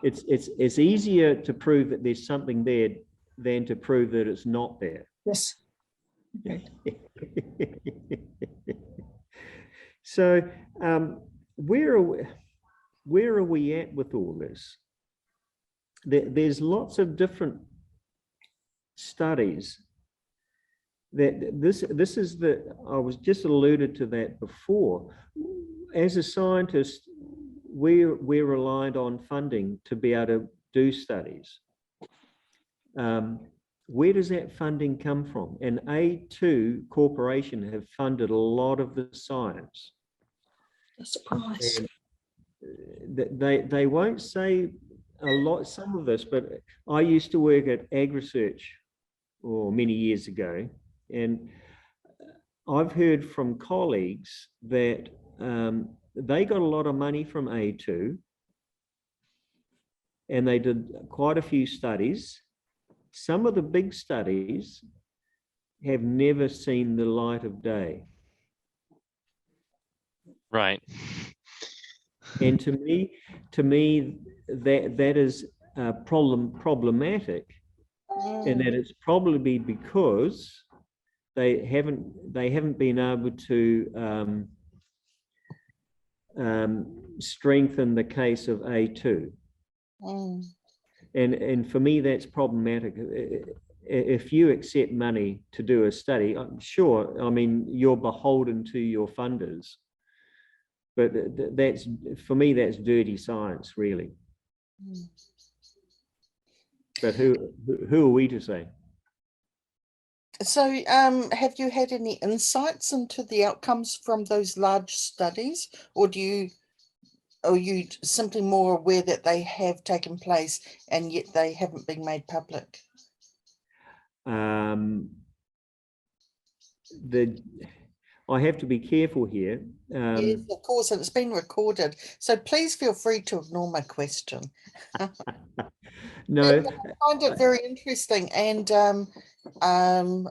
It's easier to prove that there's something there than to prove that it's not there. Yes. Okay. So where are we at with all this? There's lots of different studies that this is I was just alluded to that before. As a scientist, we're reliant on funding to be able to do studies. Where does that funding come from? And A2 Corporation have funded a lot of the science. A surprise. And they won't say some of this, but I used to work at AgResearch many years ago, and I've heard from colleagues that they got a lot of money from A2, and they did quite a few studies. Some of the big studies have never seen the light of day. Right. And to me, that is problematic, and that it's probably because they haven't been able to strengthen the case of A2. And for me, that's problematic. If you accept money to do a study, I'm sure, I mean, you're beholden to your funders. But for me, that's dirty science, really. But who are we to say? So have you had any insights into the outcomes from those large studies, or are you simply more aware that they have taken place and yet they haven't been made public? I have to be careful here. Yes, of course, and it's been recorded. So please feel free to ignore my question. No, But I find it very interesting, and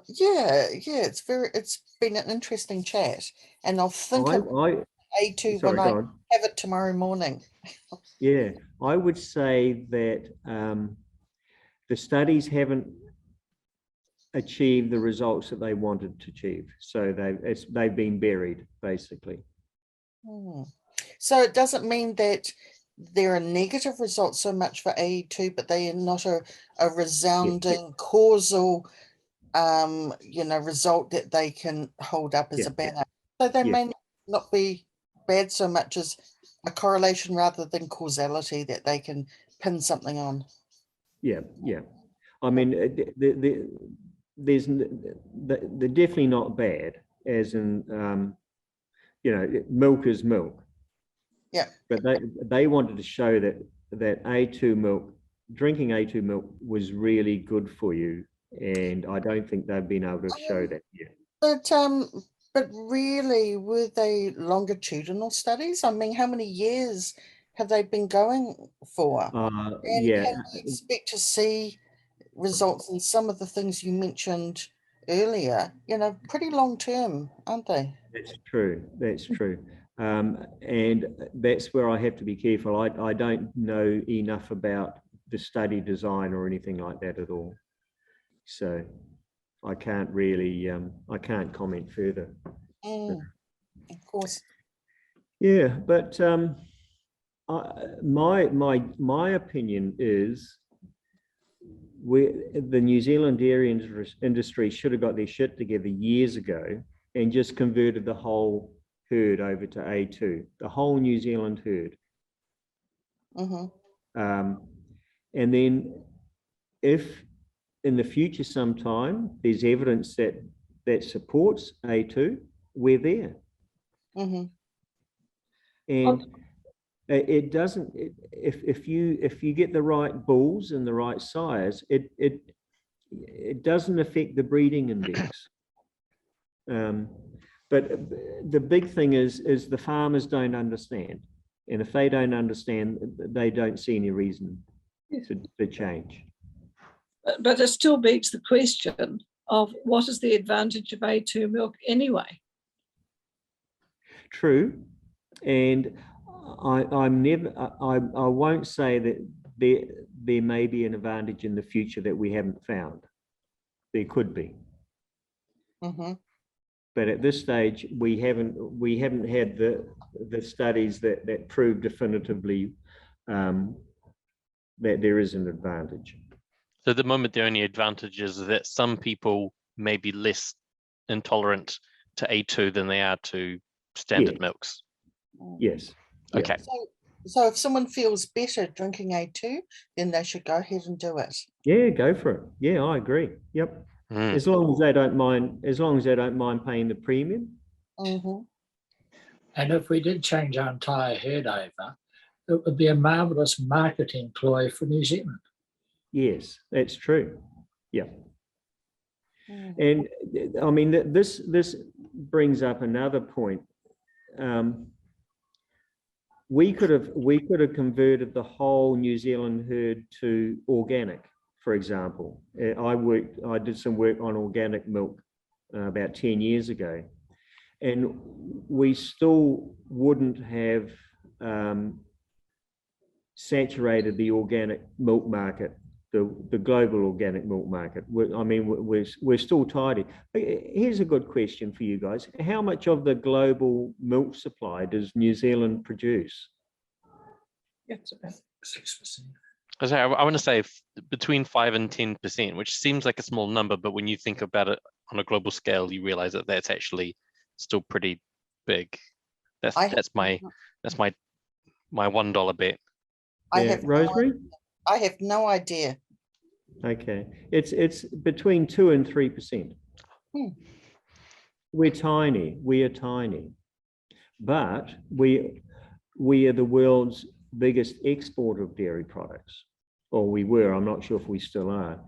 it's been an interesting chat, and I'll think of A2 sorry, when I go on. have it tomorrow morning. Yeah, I would say that the studies haven't achieved the results that they wanted to achieve. So they've been buried, basically. So it doesn't mean that there are negative results so much for AE2, but they are not a resounding causal result that they can hold up as a banner. So they may not be bad so much as a correlation rather than causality that they can pin something on. Yeah. I mean, they're definitely not bad, as in, milk is milk. Yeah. But they wanted to show that A2 milk, drinking A2 milk was really good for you. And I don't think they've been able to show that yet. But really, were they longitudinal studies? I mean, how many years have they been going for? And can we expect to see results in some of the things you mentioned earlier? Pretty long term, aren't they? That's true. And that's where I have to be careful. I don't know enough about the study design or anything like that at all. So I can't really, I can't comment further. Of course. Yeah, but my opinion is the New Zealand dairy industry should have got their shit together years ago and just converted the whole herd over to A2, the whole New Zealand herd. And then if in the future sometime there's evidence that supports A2, we're there. And it doesn't, if you get the right bulls and the right sires, it doesn't affect the breeding index. But the big thing is the farmers don't understand. And if they don't understand, they don't see any reason to change. But it still begs the question of what is the advantage of A2 milk anyway? True. And I won't say that there may be an advantage in the future that we haven't found. There could be. But at this stage, we haven't had the studies that prove definitively that there is an advantage. So at the moment, the only advantage is that some people may be less intolerant to A2 than they are to standard milks. Yes. Okay. So if someone feels better drinking A2, then they should go ahead and do it. Yeah, go for it. Yeah, I agree. Yep. As long as they don't mind paying the premium. And if we did change our entire herd over, it would be a marvelous marketing ploy for New Zealand. Yes, that's true. Yeah. And I mean, this brings up another point. We could have converted the whole New Zealand herd to organic, for example. I did some work on organic milk about 10 years ago, and we still wouldn't have saturated the organic milk market, the global organic milk market. I mean, we're still tidy. Here's a good question for you guys. How much of the global milk supply does New Zealand produce? It's about 6%. I want to say between 5 and 10%, which seems like a small number, but when you think about it on a global scale, you realize that that's actually still pretty big. That's my $1 bet. Rosemary? I have no idea. Okay, it's between 2 and 3%. We're tiny. We are tiny, but we are the world's biggest exporter of dairy products, or we were. I'm not sure if we still are.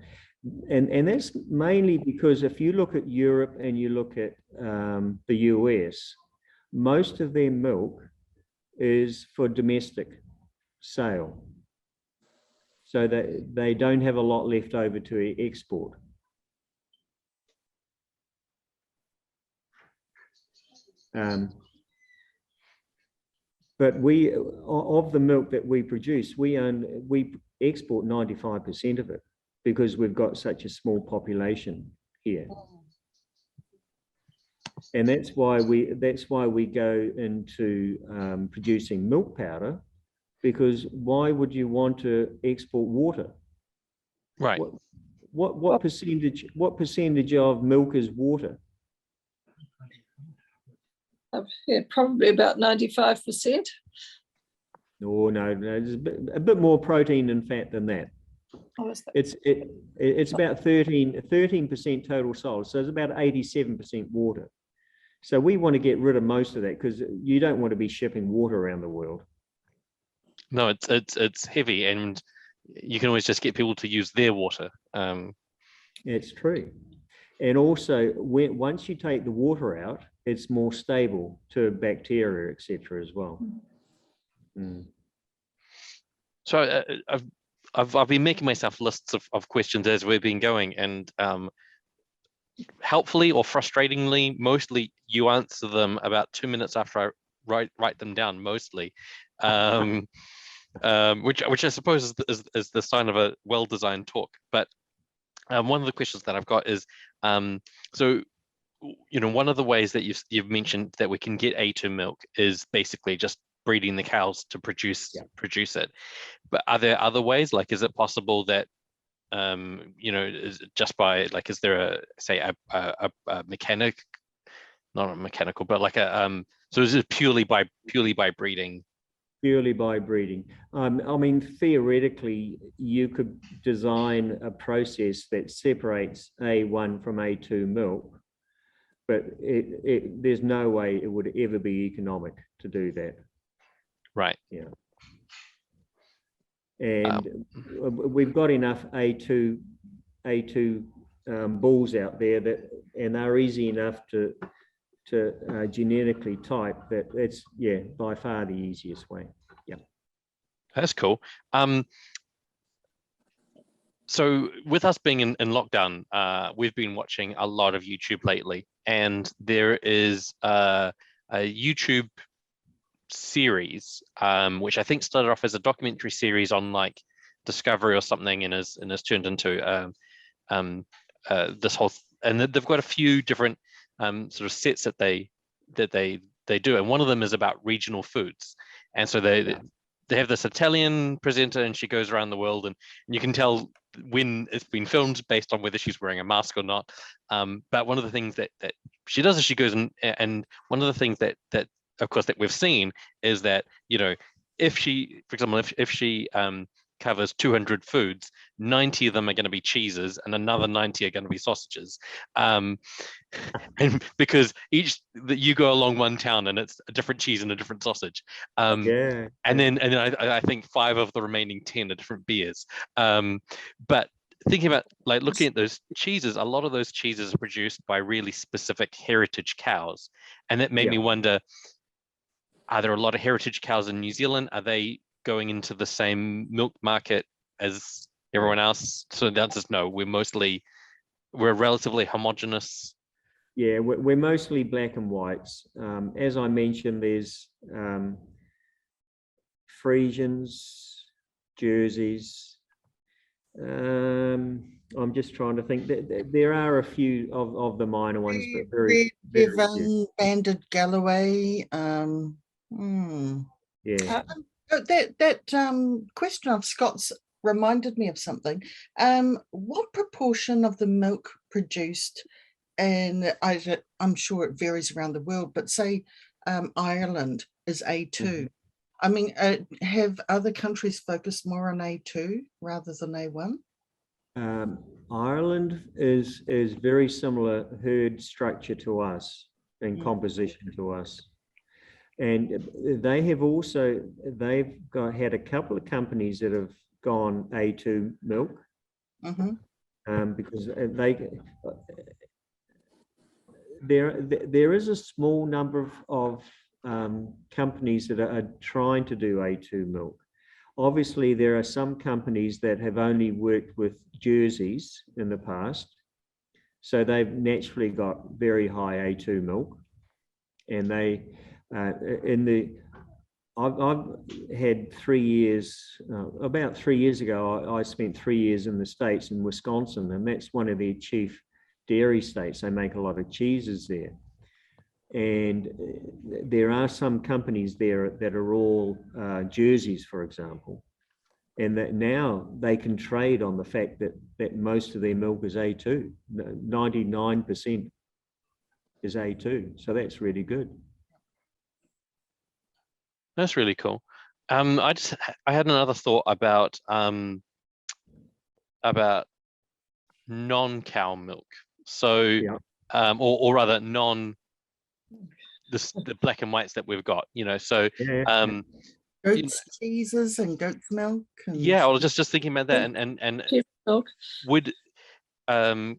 And that's mainly because if you look at Europe and you look at the US, most of their milk is for domestic sale. So that they don't have a lot left over to export. But we, of the milk that we produce, we export 95% of it because we've got such a small population here. And that's why we go into producing milk powder, because why would you want to export water? Right. What percentage of milk is water? Yeah, probably about 95%. No, there's a bit more protein and fat than that. It's about 13% total solids, so it's about 87% water. So we want to get rid of most of that because you don't want to be shipping water around the world. No, it's heavy, and you can always just get people to use their water. It's true. And also, once you take the water out, it's more stable to bacteria, etc. as well. Mm. So I've been making myself lists of questions as we've been going, and helpfully or frustratingly, mostly you answer them about 2 minutes after I write them down, mostly, which I suppose is the sign of a well-designed talk. But one of the questions that I've got is, so, you know, one of the ways that you've mentioned that we can get A2 milk is basically just breeding the cows to produce it. But are there other ways? Like, is it possible that, you know, just by, like, is there a mechanic, not a mechanical, but like a so is it purely by breeding? Purely by breeding. I mean, theoretically, you could design a process that separates A1 from A2 milk, but there's no way it would ever be economic to do that. Right. Yeah. And we've got enough A2 bulls out there and they're easy enough to genetically type that it's by far the easiest way. Yeah, that's cool. So with us being in lockdown, we've been watching a lot of YouTube lately, and there is a YouTube series which I think started off as a documentary series on like Discovery or something, and has turned into this whole and they've got a few different sort of sets that they do, and one of them is about regional foods. And so they have this Italian presenter, and she goes around the world, and you can tell when it's been filmed based on whether she's wearing a mask or not. But one of the things that she does is she goes and one of the things that of course that we've seen is that, you know, if she, for example, if she covers 200 foods, 90 of them are going to be cheeses and another 90 are going to be sausages, and because you go along one town and it's a different cheese and a different sausage, and then I think 5 of the remaining 10 are different beers. But thinking about, like, looking at those cheeses, a lot of those cheeses are produced by really specific heritage cows, and that made me wonder, are there a lot of heritage cows in New Zealand? Are they going into the same milk market as everyone else? So the answer is no. We're relatively homogenous. Yeah, we're mostly black and whites. As I mentioned, there's Frisians, Jerseys. I'm just trying to think. There are a few of the minor ones, but very few. Banded Galloway. Yeah. That question of Scott's reminded me of something. What proportion of the milk produced, and I'm sure it varies around the world, but say Ireland is A2. Mm-hmm. I mean, have other countries focused more on A2 rather than A1? Ireland is very similar herd structure to us and composition to us. And they've had a couple of companies that have gone A2 milk. Mm-hmm. because there is a small number of companies that are trying to do A2 milk. Obviously, there are some companies that have only worked with jerseys in the past, so they've naturally got very high A2 milk, and they I've had 3 years, about 3 years ago, I spent 3 years in the States in Wisconsin, and that's one of their chief dairy states. They make a lot of cheeses there. And there are some companies there that are all jerseys, for example, and that now they can trade on the fact that most of their milk is A2, 99% is A2. So that's really good. That's really cool. I had another thought about non-cow milk. So, Yeah. or rather the black and whites that we've got, you know. So, Goat's cheeses and goat's milk. And yeah, I was just thinking about that, and Sheep milk.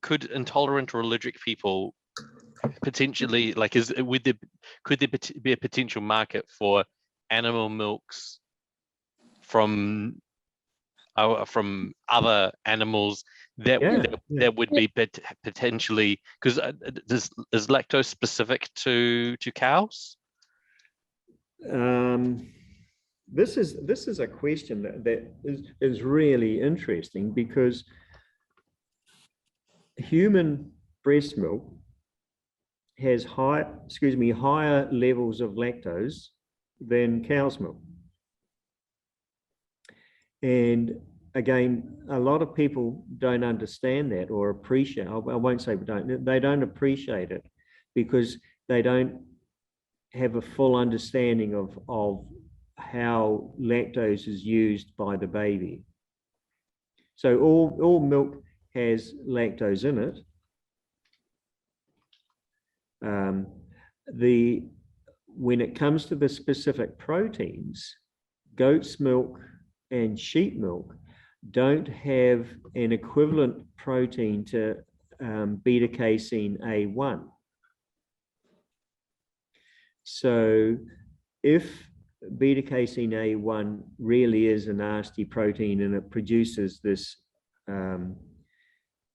could intolerant or allergic people potentially, like, could there be a potential market for animal milks from other animals that would be potentially, because is lactose specific to cows? This is a question that is really interesting, because human breast milk has higher levels of lactose than cow's milk. And again, a lot of people don't understand that or appreciate. I won't say they don't appreciate it, because they don't have a full understanding of how lactose is used by the baby. So all milk has lactose in it. When it comes to the specific proteins, goat's milk and sheep milk don't have an equivalent protein to beta-casein A1. So if beta-casein A1 really is a nasty protein and it produces this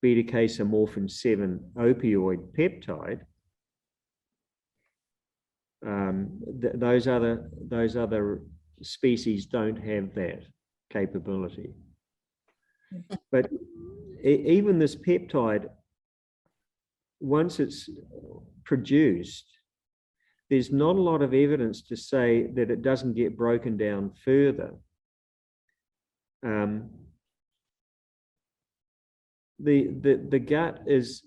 beta-casomorphin 7 opioid peptide, those other species don't have that capability. But even this peptide, once it's produced, there's not a lot of evidence to say that it doesn't get broken down further. The gut is,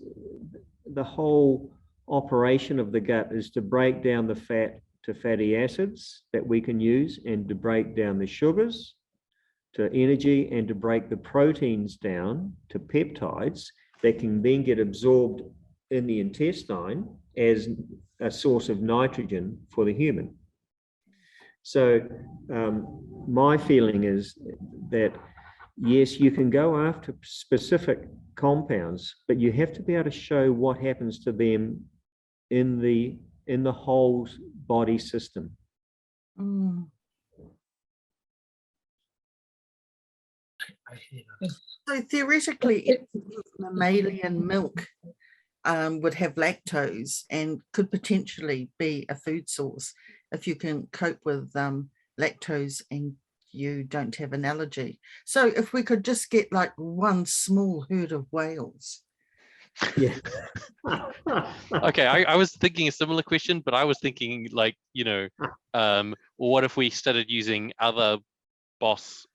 the whole operation of the gut is to break down the fat to fatty acids that we can use, and to break down the sugars to energy, and to break the proteins down to peptides that can then get absorbed in the intestine as a source of nitrogen for the human. So my feeling is that, yes, you can go after specific compounds, but you have to be able to show what happens to them in the whole body system. Mm. So theoretically, if mammalian milk would have lactose and could potentially be a food source if you can cope with lactose and you don't have an allergy. So if we could just get like one small herd of whales. Yeah. Okay, I was thinking a similar question, but I was thinking, like, you know, what if we started using other Bos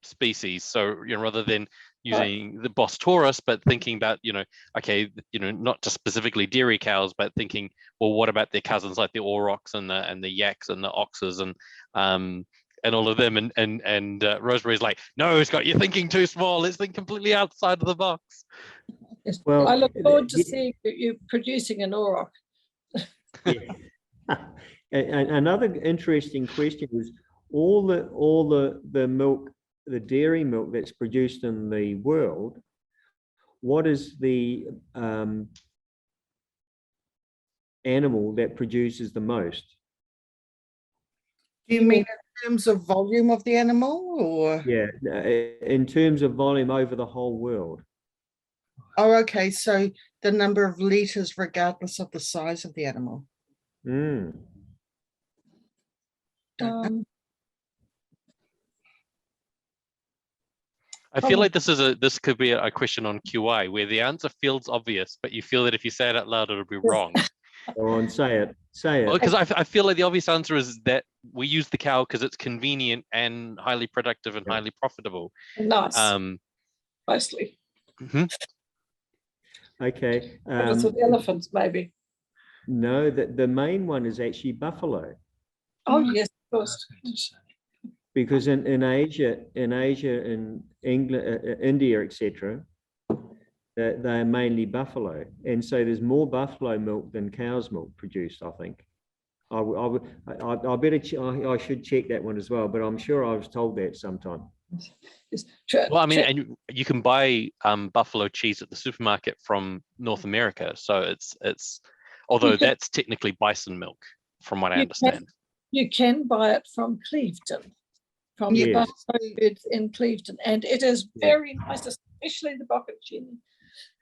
species? So, you know, rather than using the Bos taurus, but thinking about, you know, okay, you know, not just specifically dairy cows, but thinking, well, what about their cousins, like the aurochs and the yaks and the oxes and all of them? And Rosemary's like, no, Scott, you're thinking too small. Let's think completely outside of the box. Well, I look forward to seeing you producing an auroch. Yeah. Another interesting question is, all the milk the dairy milk that's produced in the world, what is the animal that produces the most? Do you mean in terms of volume of the animal, or? Yeah, in terms of volume over the whole world. Oh, okay. So the number of liters, regardless of the size of the animal. Mm. I feel like this could be a question on QI where the answer feels obvious, but you feel that if you say it out loud, it'll be wrong. Go on, say it. Say it. Because I feel like the obvious answer is that we use the cow because it's convenient and highly productive and highly profitable. Nice. Mostly. Okay. With elephants, maybe. No, the main one is actually buffalo. Oh yes, of course. Because in Asia, in England, India, etc., they're mainly buffalo, and so there's more buffalo milk than cow's milk produced. I think. I should check that one as well, but I'm sure I was told that sometime. Well, I mean, and you can buy buffalo cheese at the supermarket from North America, so it's although that's technically bison milk, from what I understand. You can buy it from Clevedon, from the buffalo birds in Clevedon, and it is very nice, especially the bocconcini.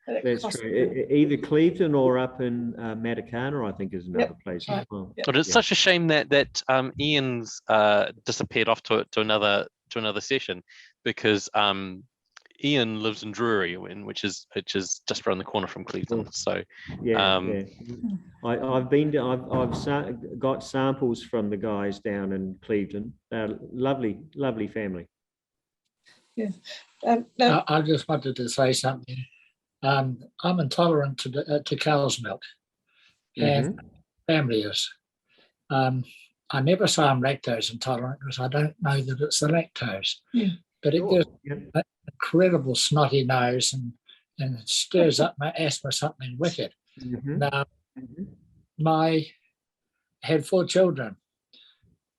That's true. Either Clevedon or up in Matakana, I think, is another place as well. But it's such a shame that Ian's disappeared off to another session, because Ian lives in Drury, which is just around the corner from Clevedon. So I've got samples from the guys down in Clevedon. They're lovely family. Yeah. I just wanted to say something. I'm intolerant to cow's milk, and family is. I never say I'm lactose intolerant because I don't know that it's the lactose. Yeah. But it gives an incredible snotty nose and it stirs up my asthma something wicked. Now, I had 4 children.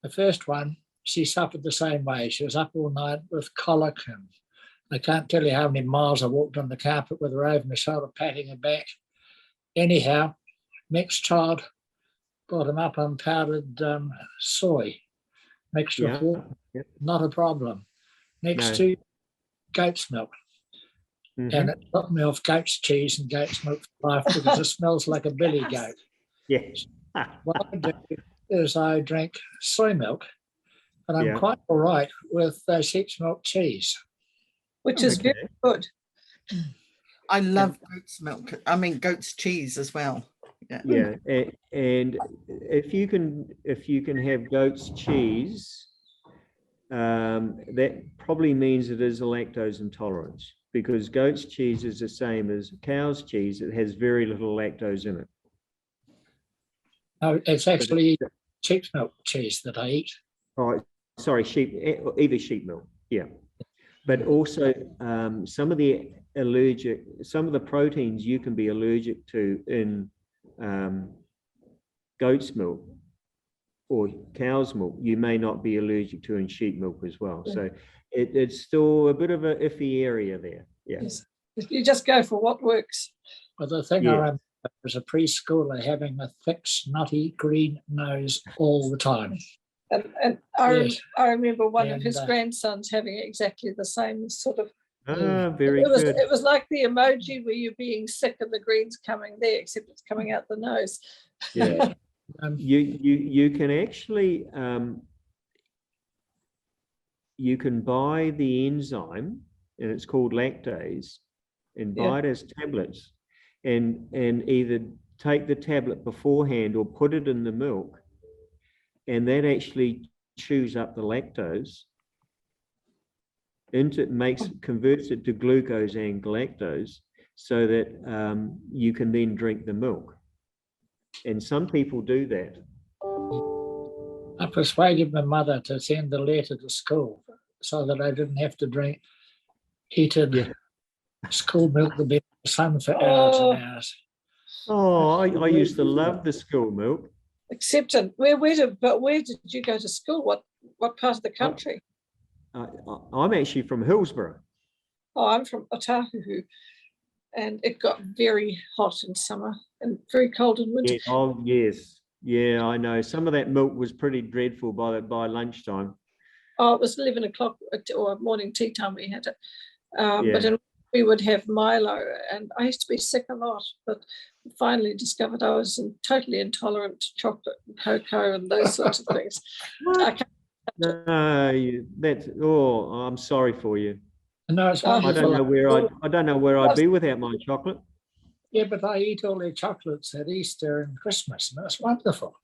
The first one, she suffered the same way. She was up all night with colic, and I can't tell you how many miles I walked on the carpet with her over my shoulder, patting her back. Anyhow, next child, brought him up on powdered soy mixed with water. Not a problem. Next to goat's milk. And it took me off goat's cheese and goat's milk for life because it smells like a billy goat. Yes. What I do is I drink soy milk, and I'm quite all right with sheep's milk cheese. Which is very good. I love goat's milk. I mean, goat's cheese as well. And if you can have goat's cheese, that probably means it is a lactose intolerance, because goat's cheese is the same as cow's cheese. It has very little lactose in it. No, it's actually sheep's milk cheese that I eat. Oh, sorry, either sheep milk. Yeah. But also some of the proteins you can be allergic to in goat's milk or cow's milk, you may not be allergic to in sheep milk as well. So it's still a bit of an iffy area there. Yeah. Yes. You just go for what works. Well, the thing I remember was a preschooler having a thick, snotty green nose all the time. And I remember one of his grandsons having exactly the same sort of. Very good. It was like the emoji where you're being sick and the green's coming there, except it's coming out the nose. Yeah. You can actually you can buy the enzyme, and it's called lactase, and buy it as tablets, and either take the tablet beforehand or put it in the milk, and that actually chews up the lactose converts it to glucose and galactose, so that you can then drink the milk. And some people do that. I persuaded my mother to send the letter to school so that I didn't have to drink heated school milk to be in the sun for hours and hours. Oh, I used to love the school milk. Except where did you go to school? What part of the country? I'm actually from Hillsborough. Oh, I'm from Otago, and it got very hot in summer and very cold in winter. Yeah, oh, yes. Yeah, I know. Some of that milk was pretty dreadful by lunchtime. Oh, it was 11 o'clock or morning tea time we had it. Yeah. But we would have Milo, and I used to be sick a lot, but finally discovered I was totally intolerant to chocolate and cocoa and those sorts of things. No, I'm sorry for you. No, it's I wonderful. don't know where I'd be without my chocolate. Yeah, but I eat all their chocolates at Easter and Christmas, and that's wonderful.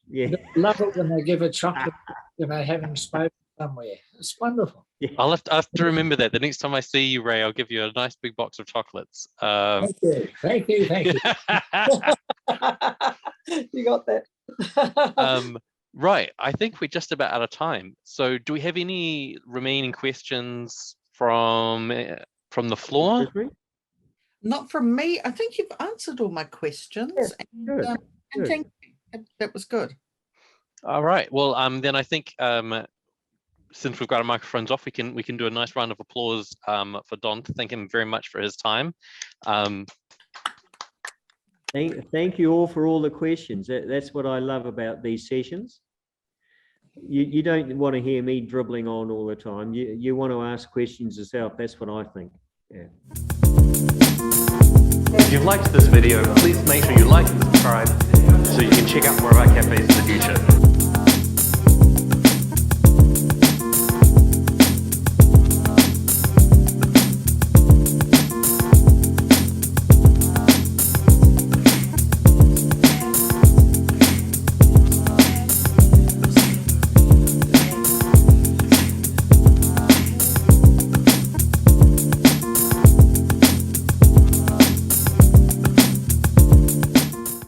Yeah. I love it when they give a chocolate, having spoken somewhere. It's wonderful. I'll have to remember that. The next time I see you, Ray, I'll give you a nice big box of chocolates. Thank you. You got that. Right, I think we're just about out of time. So do we have any remaining questions from the floor? Not from me. I think you've answered all my questions. Yes, and, and thank you. That was good. All right. Well, then I think since we've got our microphones off, we can do a nice round of applause for Don to thank him very much for his time. Thank you all for all the questions. That's what I love about these sessions. You don't want to hear me dribbling on all the time. You want to ask questions yourself. That's what I think. Yeah. If you've liked this video, please make sure you like and subscribe so you can check out more of our cafes in the future.